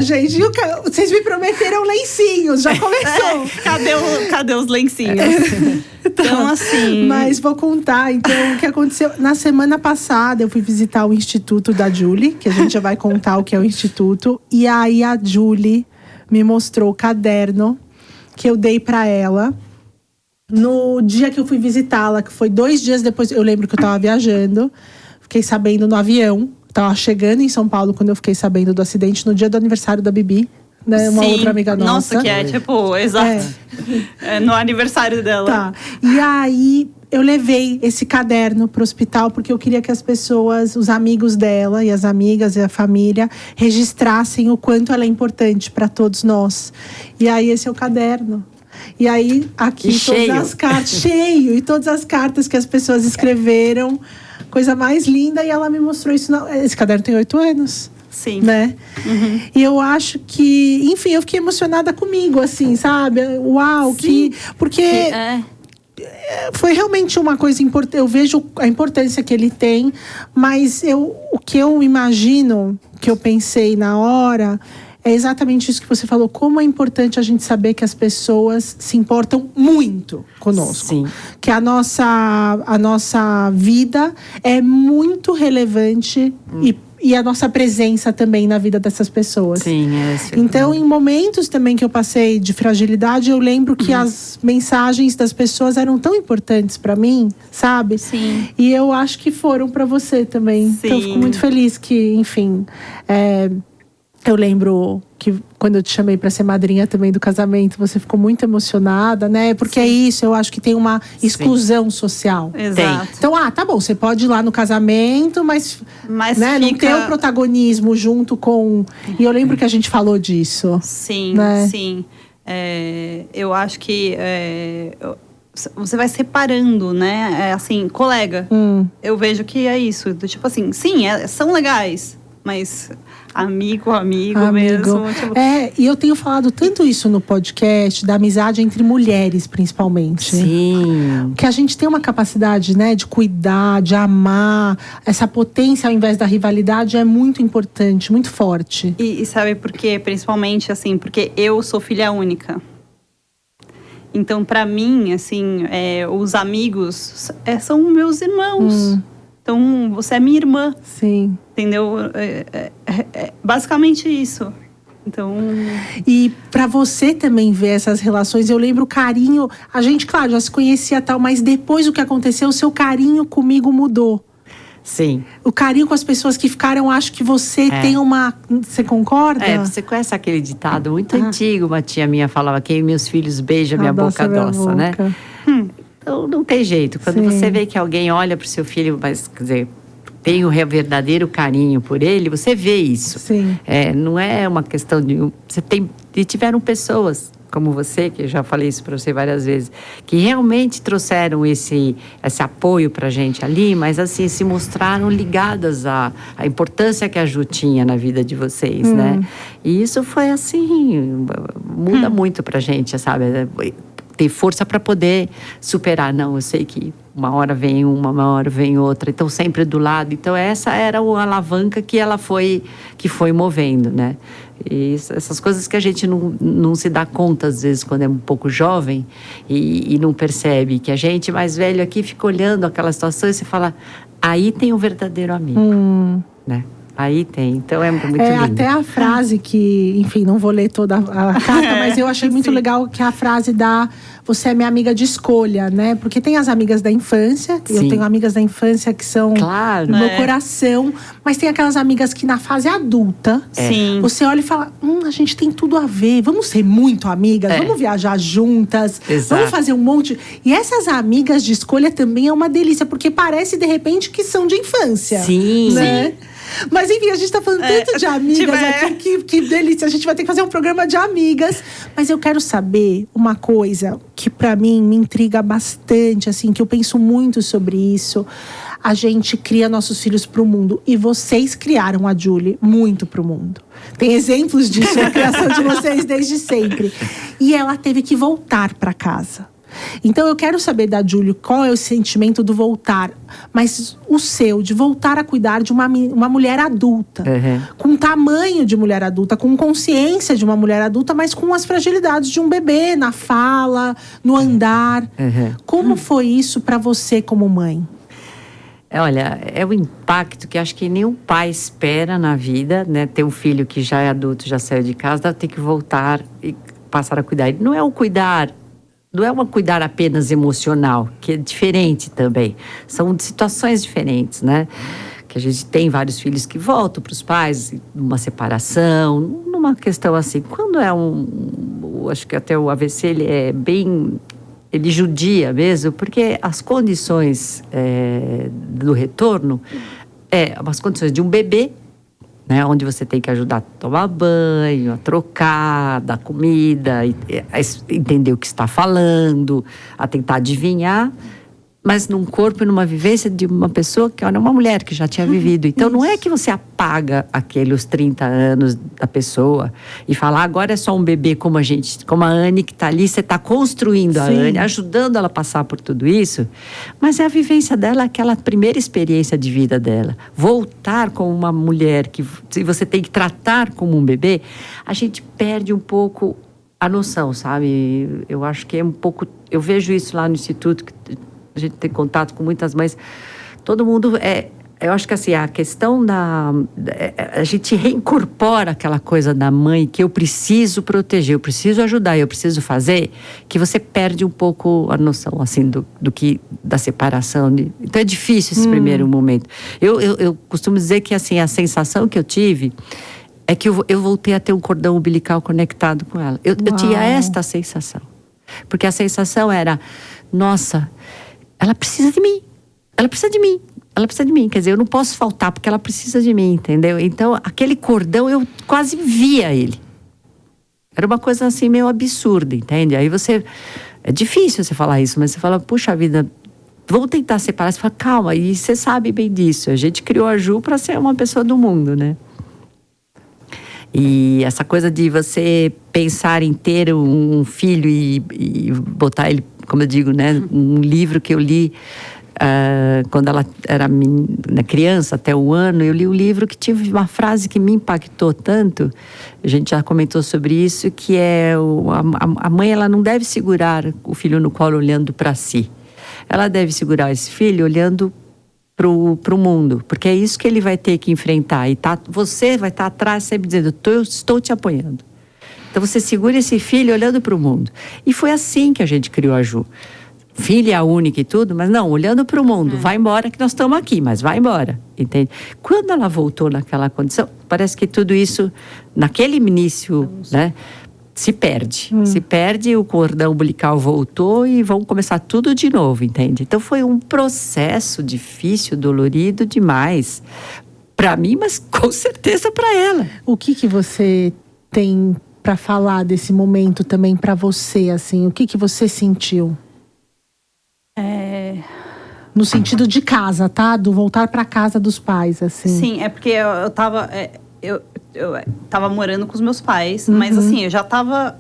gente, vocês me prometeram lencinhos, já começou. Cadê os lencinhos? Então, assim… Mas vou contar, então, o que aconteceu. Na semana passada, eu fui visitar o Instituto da Julie, que a gente já vai contar o que é o Instituto. E aí, a Julie me mostrou o caderno que eu dei pra ela. No dia que eu fui visitá-la, que foi 2 dias depois, eu lembro que eu tava viajando. Fiquei sabendo no avião. Tava chegando em São Paulo quando eu fiquei sabendo do acidente, no dia do aniversário da Bibi. Né, uma outra amiga nossa. Nossa, que é tipo, exato. No aniversário dela. Tá. E aí, eu levei esse caderno pro hospital, porque eu queria que as pessoas, os amigos dela, e as amigas e a família, registrassem o quanto ela é importante para todos nós. E aí, esse é o caderno. E aí, aqui, todas as cartas, cheio, e todas as cartas que as pessoas escreveram. Coisa mais linda, e ela me mostrou isso. Esse caderno tem 8 anos. Sim. Né? Uhum. E eu acho que, enfim, eu fiquei emocionada comigo, assim, sabe? Uau, porque foi realmente uma coisa importante. Eu vejo a importância que ele tem, mas o que eu imagino, que eu pensei na hora, é exatamente isso que você falou. Como é importante a gente saber que as pessoas se importam muito conosco. Sim. Que a nossa vida é muito relevante e a nossa presença também na vida dessas pessoas. Sim, Então, em momentos também que eu passei de fragilidade, eu lembro que as mensagens das pessoas eram tão importantes para mim, sabe? Sim. E eu acho que foram para você também. Sim. Então, eu fico muito feliz que, enfim… Eu lembro que quando eu te chamei para ser madrinha também do casamento, você ficou muito emocionada, né? Porque é isso, eu acho que tem uma exclusão social. Exato. Então, tá bom, você pode ir lá no casamento, mas né, não ter o protagonismo junto com… E eu lembro que a gente falou disso. Sim, né? sim. Eu acho que… você vai separando, né? Assim, colega. Eu vejo que é isso. Tipo assim, sim, são legais, mas… Amigo mesmo. Tipo… E eu tenho falado tanto isso no podcast, da amizade entre mulheres, principalmente. Sim. Que a gente tem uma capacidade, né, de cuidar, de amar. Essa potência, ao invés da rivalidade, é muito importante, muito forte. E sabe por quê? Principalmente, assim, porque eu sou filha única. Então, pra mim, assim, os amigos são meus irmãos. Então, você é minha irmã. Sim. Entendeu? Basicamente isso. Então… E para você também ver essas relações, eu lembro o carinho… A gente, claro, já se conhecia tal, mas depois do que aconteceu, o seu carinho comigo mudou. Sim. O carinho com as pessoas que ficaram, acho que você tem uma… Você concorda? Você conhece aquele ditado muito antigo, uma tia minha falava, quem meus filhos beija, minha boca adoça, né? Então, não tem jeito. Quando você vê que alguém olha para o seu filho, mas, quer dizer, tem o verdadeiro carinho por ele, você vê isso. Sim. Não é uma questão de… E tiveram pessoas como você, que eu já falei isso para você várias vezes, que realmente trouxeram esse apoio para a gente ali, mas assim, se mostraram ligadas à importância que a Ju tinha na vida de vocês, né? E isso foi assim, muda muito para a gente, sabe? Ter força para poder superar. Não, eu sei que uma hora vem uma hora vem outra, então sempre do lado. Então essa era a alavanca que foi movendo, né? E essas coisas que a gente não se dá conta às vezes quando é um pouco jovem e não percebe, que a gente mais velho aqui fica olhando aquela situação e você fala, aí tem o verdadeiro amigo, né? Aí tem, então é muito lindo. Até a frase que, enfim, não vou ler toda a carta, mas eu achei muito legal que a frase da você é minha amiga de escolha, né? Porque tem as amigas da infância, eu tenho amigas da infância que são do meu coração, mas tem aquelas amigas que na fase adulta, você olha e fala, a gente tem tudo a ver, vamos ser muito amigas, vamos viajar juntas, vamos fazer um monte. E essas amigas de escolha também é uma delícia, porque parece de repente que são de infância. Sim. Né? Mas enfim, a gente tá falando tanto de amigas aqui, que delícia. A gente vai ter que fazer um programa de amigas. Mas eu quero saber uma coisa que pra mim me intriga bastante, assim, que eu penso muito sobre isso. A gente cria nossos filhos pro mundo. E vocês criaram a Julie muito pro mundo. Tem exemplos disso na criação de vocês desde sempre. E ela teve que voltar pra casa. Então eu quero saber da Júlia qual é o sentimento do voltar, mas o seu, de voltar a cuidar de uma mulher adulta, com tamanho de mulher adulta, com consciência de uma mulher adulta, mas com as fragilidades de um bebê, na fala, no andar. Como foi isso para você como mãe? Olha, é o impacto que acho que nenhum pai espera na vida, né? Ter um filho que já é adulto, já saiu de casa, ter que voltar e passar a cuidar. Não é um cuidar apenas emocional, que é diferente também. São situações diferentes, né? Que a gente tem vários filhos que voltam para os pais numa separação, numa questão assim. Quando é acho que até o AVC, ele é bem... Ele judia mesmo, porque as condições do retorno as condições de um bebê, né, onde você tem que ajudar a tomar banho, a trocar, dar comida, a entender o que está falando, a tentar adivinhar, mas num corpo e numa vivência de uma pessoa que, olha, uma mulher que já tinha vivido. Então, não é que você apaga aqueles 30 anos da pessoa e fala, agora é só um bebê como a Anne que está ali, você está construindo a Anne, ajudando ela a passar por tudo isso, mas é a vivência dela, aquela primeira experiência de vida dela. Voltar como uma mulher que se você tem que tratar como um bebê, a gente perde um pouco a noção, sabe? Eu acho que é um pouco... Eu vejo isso lá no Instituto, a gente tem contato com muitas mães, todo mundo eu acho que assim, a questão a gente reincorpora aquela coisa da mãe que eu preciso proteger, eu preciso ajudar, eu preciso fazer, que você perde um pouco a noção, assim, da separação. Então é difícil esse primeiro momento. Eu costumo dizer que, assim, a sensação que eu tive é que eu voltei a ter um cordão umbilical conectado com ela. Eu tinha esta sensação. Porque a sensação era, nossa, ela precisa de mim, ela precisa de mim, ela precisa de mim. Quer dizer, eu não posso faltar porque ela precisa de mim, entendeu? Então, aquele cordão, eu quase via ele. Era uma coisa assim meio absurda, entende? Aí é difícil você falar isso, mas você fala, puxa vida, vamos tentar separar. Você fala, calma, e você sabe bem disso. A gente criou a Ju para ser uma pessoa do mundo, né? E essa coisa de você pensar em ter um filho e botar ele, como eu digo, né? Um livro que eu li quando ela era criança, até 1 ano, eu li um livro que tinha uma frase que me impactou tanto. A gente já comentou sobre isso, que é a mãe, ela não deve segurar o filho no colo olhando para si. Ela deve segurar esse filho olhando pro mundo, porque é isso que ele vai ter que enfrentar. E você vai estar atrás sempre dizendo, eu estou te apoiando. Então você segura esse filho olhando para o mundo. E foi assim que a gente criou a Ju. Filha única e tudo, mas não, olhando para o mundo. Vai embora que nós estamos aqui, mas vai embora, entende? Quando ela voltou naquela condição, parece que tudo isso, naquele início, né, se perde. Se perde, o cordão umbilical voltou e vão começar tudo de novo, entende? Então foi um processo difícil, dolorido demais. Para mim, mas com certeza para ela. O que você tem para falar desse momento também para você, assim? O que você sentiu? No sentido de casa, tá? Do voltar para casa dos pais, assim. Sim, é porque eu tava... Eu tava morando com os meus pais, mas assim, eu já tava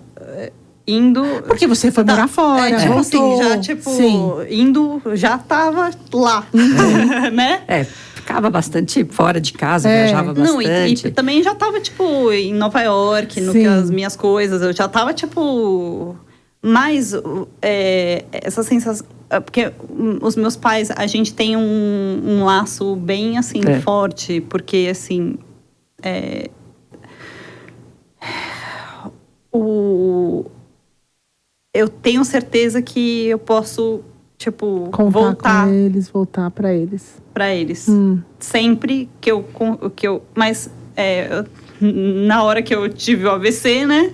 indo... Porque você foi morar fora, tipo voltou. assim, já tipo, indo, já tava lá, né? Ficava bastante fora de casa, viajava bastante. Não, e também já tava, tipo, em Nova York, no que as minhas coisas, eu já tava, tipo... Mas essa sensação... Porque os meus pais, a gente tem um laço bem, assim, forte. Porque, assim... eu tenho certeza que eu posso, tipo, voltar para eles. Para eles. Sempre que eu... Mas... na hora que eu tive o AVC, né?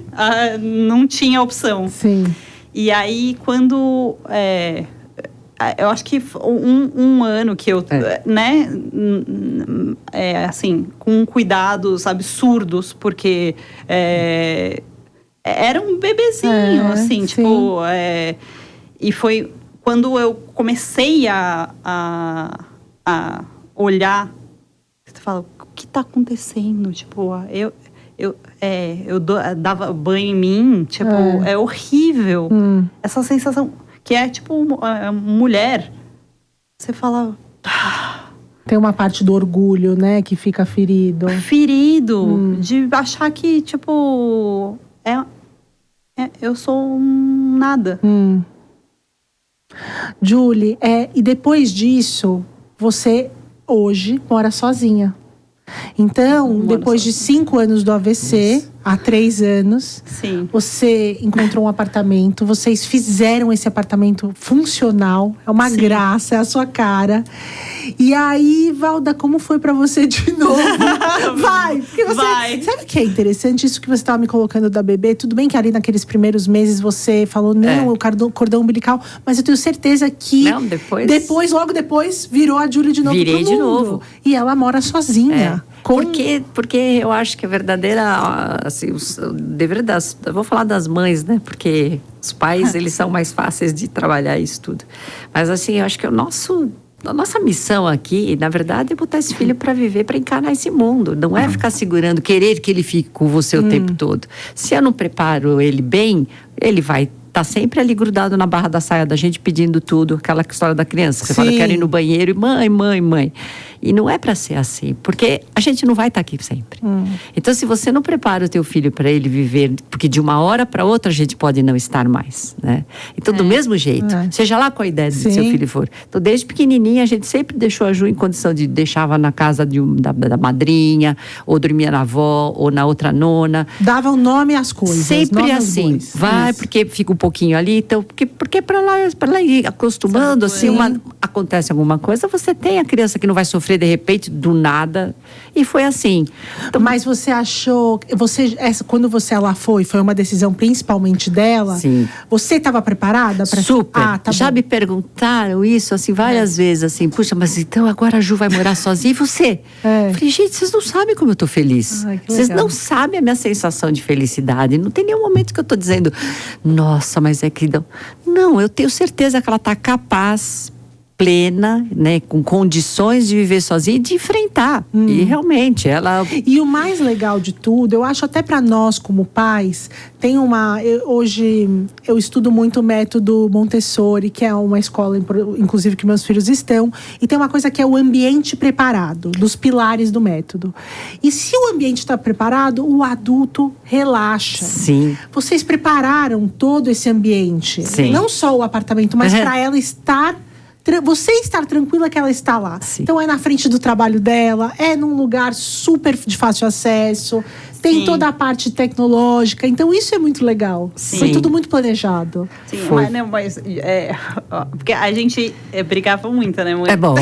Não tinha opção. Sim. E aí, quando... eu acho que um ano que eu... né? Assim, com cuidados absurdos, porque... era um bebezinho, assim, sim. Tipo... e foi quando eu comecei a olhar... Você fala, o que tá acontecendo? Tipo, eu dava banho em mim, tipo, é horrível. Essa sensação que é tipo mulher, você fala... Tem uma parte do orgulho, né, que fica ferido. Ferido, de achar que, tipo, eu sou um nada. Julie, e depois disso, você hoje mora sozinha. Então, depois de 5 anos do AVC, há 3 anos, Sim. você encontrou um apartamento, vocês fizeram esse apartamento funcional, é uma graça, é a sua cara. E aí, Valda, como foi pra você de novo? Vai! Porque você. Vai. Sabe o que é interessante? Isso que você estava me colocando da bebê. Tudo bem que ali naqueles primeiros meses você falou, não, o cordão umbilical, mas eu tenho certeza que. Não, depois. Logo depois, virou a Julie de novo. Virei de novo. E ela mora sozinha. Porque eu acho que a verdadeira, assim, o dever eu vou falar das mães, né? Porque os pais, eles são mais fáceis de trabalhar isso tudo. Mas assim, eu acho que a nossa missão aqui, na verdade, é botar esse filho para viver, para encarar esse mundo. Não é ficar segurando, querer que ele fique com você o tempo todo. Se eu não preparo ele bem, ele vai tá sempre ali grudado na barra da saia da gente pedindo tudo, aquela história da criança. Você fala, quero ir no banheiro e mãe. E não é para ser assim, porque a gente não vai estar aqui sempre. Então, se você não prepara o teu filho para ele viver, porque de uma hora para outra a gente pode não estar mais, né? Então, do mesmo jeito, seja lá qual a ideia do seu filho for. Então, desde pequenininha, a gente sempre deixou a Ju em condição de deixava na casa da madrinha, ou dormia na avó, ou na outra nona. Dava o nome às coisas. Sempre assim. Vai, porque fica um pouquinho ali, então, porque para lá ir acostumando, assim, acontece alguma coisa, você tem a criança que não vai sofrer de repente, do nada. E foi assim. Então, mas você achou... quando ela foi uma decisão principalmente dela? Sim. Você estava preparada para... Super. Já me perguntaram isso, assim, várias vezes, assim, puxa, mas então agora a Ju vai morar sozinha e você? Falei, gente, vocês não sabem como eu tô feliz. Vocês não sabem a minha sensação de felicidade. Não tem nenhum momento que eu tô dizendo, nossa, mas é que não. Não, eu tenho certeza que ela tá capaz, plena, né, com condições de viver sozinha e de enfrentar. E realmente, ela... E o mais legal de tudo, eu acho até para nós como pais, tem hoje eu estudo muito o método Montessori, que é uma escola, inclusive, que meus filhos estão, e tem uma coisa que é o ambiente preparado, dos pilares do método. E se o ambiente está preparado, o adulto relaxa. Sim. Vocês prepararam todo esse ambiente. Sim. Não só o apartamento, mas para ela estar... Você estar tranquila que ela está lá. Sim. Então é na frente do trabalho dela, é num lugar super de fácil acesso, tem toda a parte tecnológica. Então isso é muito legal. Sim. Foi tudo muito planejado. Sim, mas porque a gente brigava muito, né, mãe? É bom.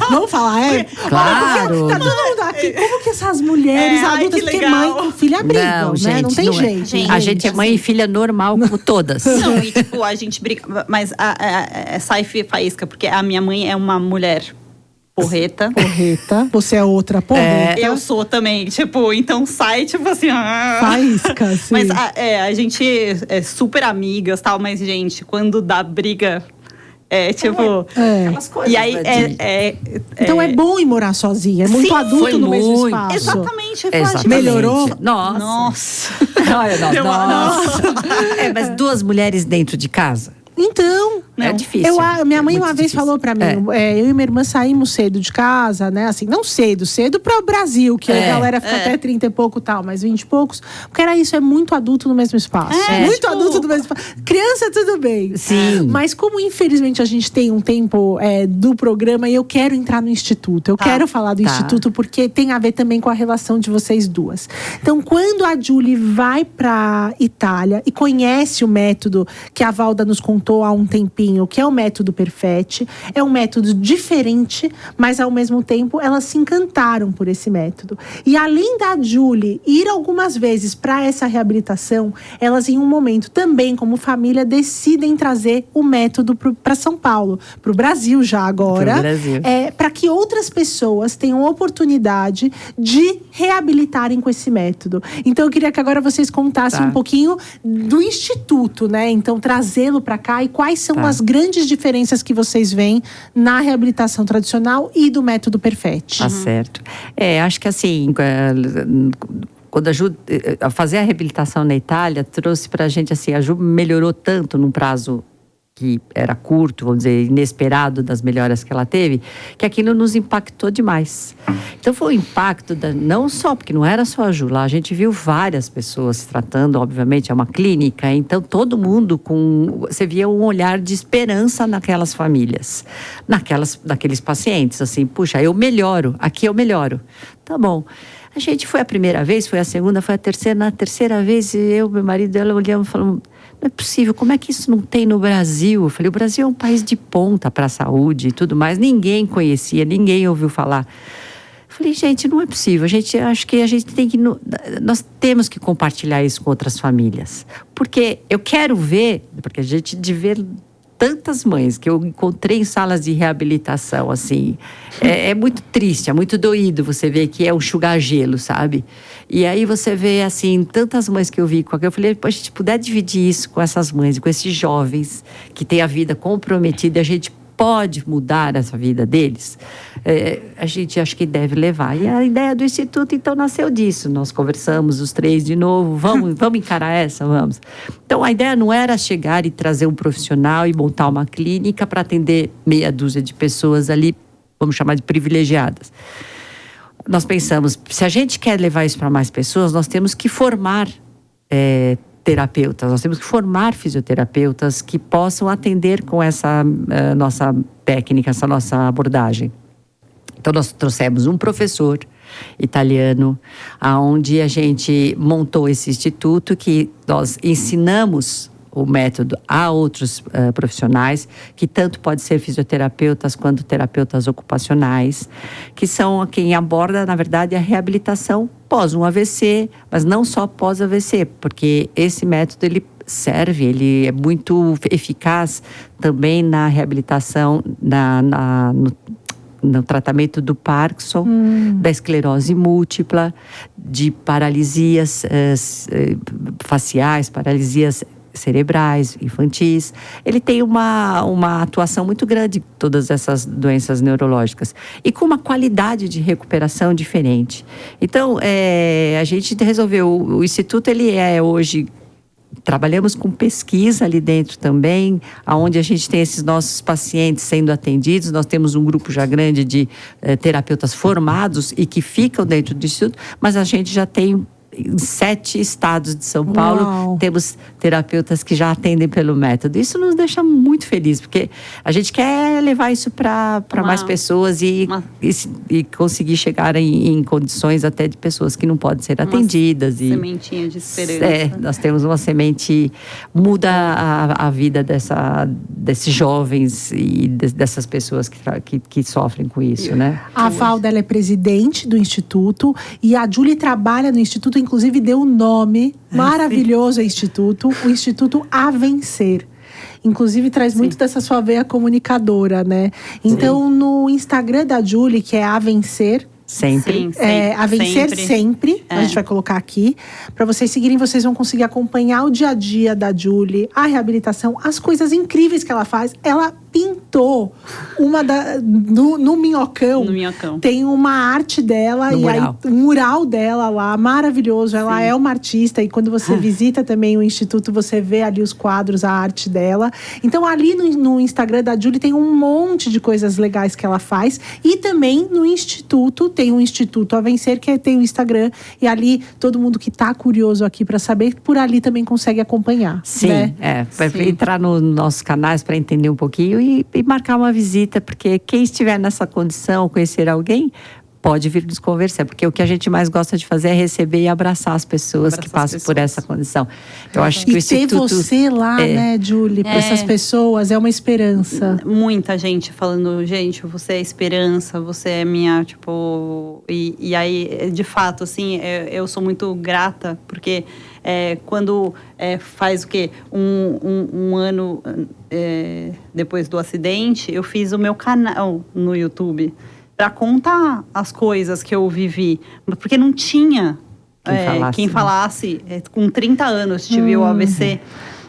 Vamos falar, Claro. Tá todo mundo aqui. Como que essas mulheres adultas, porque mãe com filha brigam, não, né? Gente, não tem jeito. Gente, a gente é mãe e filha normal, como todas. Não, e tipo, a gente briga, mas sai faísca, porque a minha mãe é uma mulher porreta. Você é outra porreta. Eu sou também, tipo, então sai, tipo assim... Faísca, sim. Mas a gente é super amigas, tal, mas, gente, quando dá briga... tipo... Aquelas coisas, e aí, Então é bom ir morar sozinha. É muito adulto no mesmo espaço. Exatamente. Melhorou? Nossa. Olha, nossa. Mas 2 mulheres dentro de casa? Então, é difícil. Minha mãe uma vez difícil. falou pra mim, eu e minha irmã saímos cedo de casa, né? Assim, não cedo para o Brasil, que a galera fica até 30 e pouco tal, mas 20 e poucos. Porque era isso, é muito adulto no mesmo espaço. Muito adulto no mesmo espaço. Criança, tudo bem. Sim. Mas como infelizmente a gente tem um tempo do programa e eu quero entrar no Instituto. Eu quero falar do Instituto porque tem a ver também com a relação de vocês duas. Então, quando a Julie vai pra Itália e conhece o método que a Valda nos contou há um tempinho, que é o método Perfetti, é um método diferente, mas ao mesmo tempo elas se encantaram por esse método. E além da Julie ir algumas vezes para essa reabilitação, elas em um momento também, como família, decidem trazer o método para São Paulo, para o Brasil já agora, para que outras pessoas tenham oportunidade de reabilitarem com esse método. Então eu queria que agora vocês contassem um pouquinho do Instituto, né? Então trazê-lo para cá e quais são as grandes diferenças que vocês veem na reabilitação tradicional e do método Perfetti. Tá certo. Acho que assim, quando a Ju a fazer a reabilitação na Itália, trouxe pra gente assim, a Ju melhorou tanto num prazo que era curto, vamos dizer, inesperado das melhoras que ela teve, que aquilo nos impactou demais. Então foi um impacto, não só, porque não era só a Ju, lá a gente viu várias pessoas se tratando, obviamente é uma clínica, então todo mundo você via um olhar de esperança naquelas famílias, naqueles pacientes, assim, puxa, eu melhoro, aqui eu melhoro. Tá bom. A gente foi a primeira vez, foi a segunda, foi a terceira, na terceira vez eu, meu marido, ela olhamos e falamos, não é possível, como é que isso não tem no Brasil? Eu falei, o Brasil é um país de ponta para a saúde e tudo mais, ninguém conhecia, ninguém ouviu falar. Eu falei, gente, não é possível, acho que a gente tem que, nós temos que compartilhar isso com outras famílias, porque eu quero ver, porque a gente de ver tantas mães que eu encontrei em salas de reabilitação, assim, é muito triste, é muito doído você ver que é um enxugar-gelo, sabe? E aí você vê, assim, tantas mães que eu vi com aquilo, eu falei, a gente puder dividir isso com essas mães, com esses jovens que têm a vida comprometida, a gente pode mudar essa vida deles, a gente acho que deve levar. E a ideia do Instituto, então, nasceu disso. Nós conversamos os três de novo, vamos encarar essa, vamos. Então, a ideia não era chegar e trazer um profissional e montar uma clínica para atender meia dúzia de pessoas ali, vamos chamar de privilegiadas. Nós pensamos, se a gente quer levar isso para mais pessoas, nós temos que formar terapeutas, nós temos que formar fisioterapeutas que possam atender com essa nossa técnica, essa nossa abordagem. Então nós trouxemos um professor italiano, aonde a gente montou esse instituto que nós ensinamos o método a outros profissionais, que tanto pode ser fisioterapeutas quanto terapeutas ocupacionais, que são quem aborda, na verdade, a reabilitação pós um AVC, mas não só pós AVC, porque esse método ele é muito eficaz também na reabilitação, no tratamento do Parkinson, da esclerose múltipla, de paralisias faciais, paralisias cerebrais, infantis. Ele tem uma atuação muito grande em todas essas doenças neurológicas e com uma qualidade de recuperação diferente. Então, a gente resolveu, o Instituto ele hoje, trabalhamos com pesquisa ali dentro também, onde a gente tem esses nossos pacientes sendo atendidos. Nós temos um grupo já grande de terapeutas formados e que ficam dentro do Instituto, mas a gente já tem em 7 estados de São Paulo, Uau. Temos terapeutas que já atendem pelo método. Isso nos deixa muito felizes, porque a gente quer levar isso para mais pessoas e conseguir chegar em condições até de pessoas que não podem ser atendidas. Sementinha de esperança. Nós temos uma semente, muda a vida desses jovens e dessas pessoas que sofrem com isso, né? A Valda, ela é presidente do Instituto e a Julie trabalha no Instituto, inclusive deu um nome maravilhoso ao Instituto, o Instituto A Vencer. Inclusive traz muito dessa sua veia comunicadora, né? Então, no Instagram da Julie, que é A Vencer, Sempre. A Vencer sempre. A gente vai colocar aqui. Para vocês seguirem, vocês vão conseguir acompanhar o dia a dia da Julie, a reabilitação, as coisas incríveis que ela faz. Ela pintou no Minhocão. No Minhocão. Tem uma arte dela um mural dela lá, maravilhoso. Ela é uma artista e quando você visita também o Instituto, você vê ali os quadros, a arte dela. Então ali no Instagram da Julie tem um monte de coisas legais que ela faz. E também no Instituto, tem um Instituto A Vencer, que tem o Instagram. E ali, todo mundo que tá curioso aqui para saber, por ali também consegue acompanhar. Sim, né? Vai entrar nos nossos canais para entender um pouquinho e marcar uma visita, porque quem estiver nessa condição, conhecer alguém, pode vir nos conversar, porque o que a gente mais gosta de fazer é receber e abraçar as pessoas que passam por essa condição. Eu acho que o Instituto... E ter você lá, né, Julie, para essas pessoas, é uma esperança. Muita gente falando, gente, você é esperança, você é minha, E aí, de fato, assim, eu sou muito grata, porque quando faz o quê? Um ano depois do acidente, eu fiz o meu canal no YouTube para contar as coisas que eu vivi, porque não tinha quem falasse. Com 30 anos tive o AVC.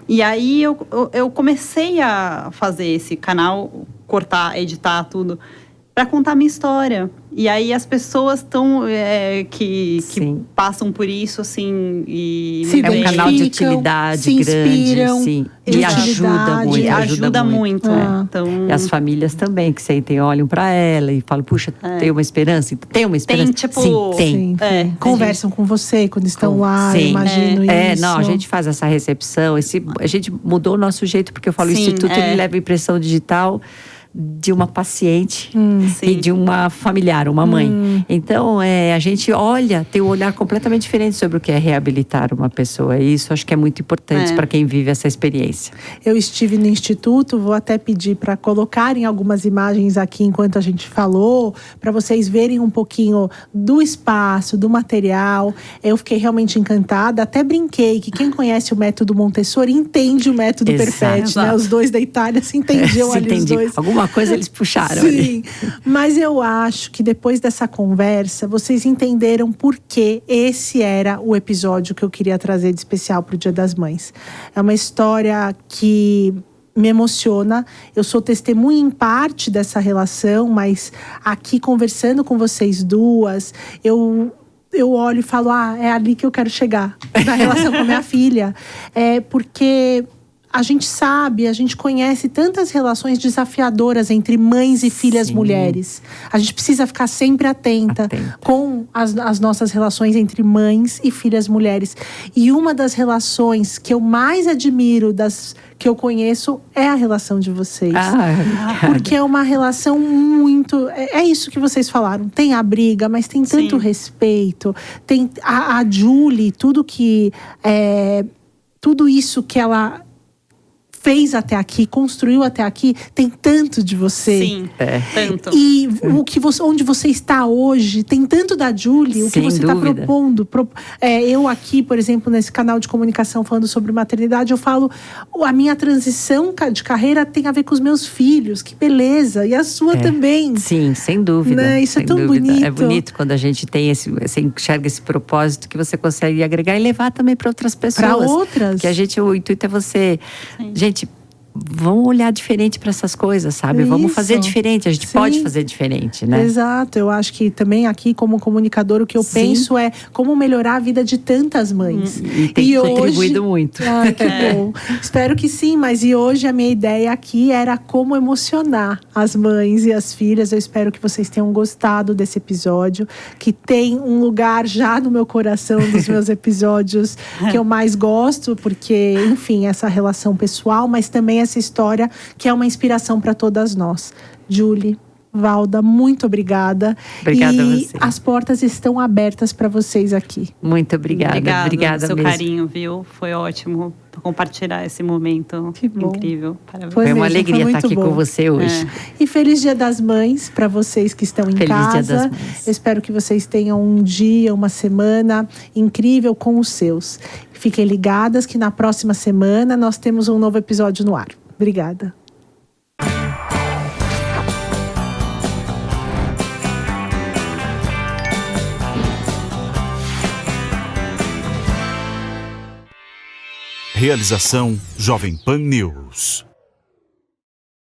E aí eu comecei a fazer esse canal, cortar, editar tudo. para contar a minha história. E aí as pessoas estão que passam por isso, assim, e é um canal de utilidade se inspiram, grande, sim. E ajuda muito. Ajuda muito. Então, e as famílias também, que sentem, olham para ela e falam, puxa, tem uma esperança? Tem uma esperança? Tem, tipo… Sim, tem. Conversam com você quando estão lá, imagino isso. Não, a gente faz essa recepção. A gente mudou o nosso jeito, porque eu falo, o Instituto ele leva impressão digital de uma paciente e de uma familiar, uma mãe. Então, a gente tem um olhar completamente diferente sobre o que é reabilitar uma pessoa. E isso acho que é muito importante para quem vive essa experiência. Eu estive no Instituto, vou até pedir para colocarem algumas imagens aqui enquanto a gente falou, para vocês verem um pouquinho do espaço, do material. Eu fiquei realmente encantada, até brinquei que quem conhece o método Montessori entende o método Perfetti, né? Os dois da Itália se entendiam ali os dois. Alguma coisa eles puxaram. Sim, ali. Mas eu acho que depois dessa conversa, vocês entenderam por que esse era o episódio que eu queria trazer de especial para o Dia das Mães. É uma história que me emociona. Eu sou testemunha em parte dessa relação, mas aqui conversando com vocês duas, eu olho e falo, é ali que eu quero chegar, na relação com a minha filha. Porque a gente sabe, a gente conhece tantas relações desafiadoras entre mães e filhas mulheres. A gente precisa ficar sempre atenta com as nossas relações entre mães e filhas mulheres. E uma das relações que eu mais admiro das que eu conheço é a relação de vocês. Porque é uma relação muito… É isso que vocês falaram. Tem a briga, mas tem tanto respeito. Tem a Julie, tudo isso que ela fez até aqui, construiu até aqui, tem tanto de você. Sim, tanto. E onde você está hoje, tem tanto da Julie, o que você está propondo. Eu aqui, por exemplo, nesse canal de comunicação falando sobre maternidade, eu falo, a minha transição de carreira tem a ver com os meus filhos, que beleza, e a sua também. Sim, sem dúvida. Né? Isso é tão bonito. É bonito quando a gente tem você enxerga esse propósito que você consegue agregar e levar também para outras pessoas. Para outras. Porque o intuito é você… Gente, vamos olhar diferente para essas coisas, sabe? Isso. Vamos fazer diferente, a gente pode fazer diferente, né? Exato, eu acho que também aqui como comunicador o que eu penso é como melhorar a vida de tantas mães. E tem contribuído muito. Que bom. Espero que sim, mas hoje a minha ideia aqui era como emocionar as mães e as filhas. Eu espero que vocês tenham gostado desse episódio, que tem um lugar já no meu coração dos meus episódios que eu mais gosto, porque, enfim, essa relação pessoal, mas também essa história que é uma inspiração para todas nós. Julie, Valda, muito obrigada. Obrigada a você. As portas estão abertas para vocês aqui. Muito obrigada. Obrigada pelo seu mesmo. carinho, viu? Foi ótimo compartilhar esse momento. Que bom. Incrível. Parabéns. Foi uma alegria estar aqui com você hoje. E feliz Dia das Mães para vocês que estão em casa. Feliz Dia das Mães. Espero que vocês tenham um dia, uma semana incrível com os seus. Fiquem ligadas que na próxima semana nós temos um novo episódio no ar. Obrigada. Realização Jovem Pan News.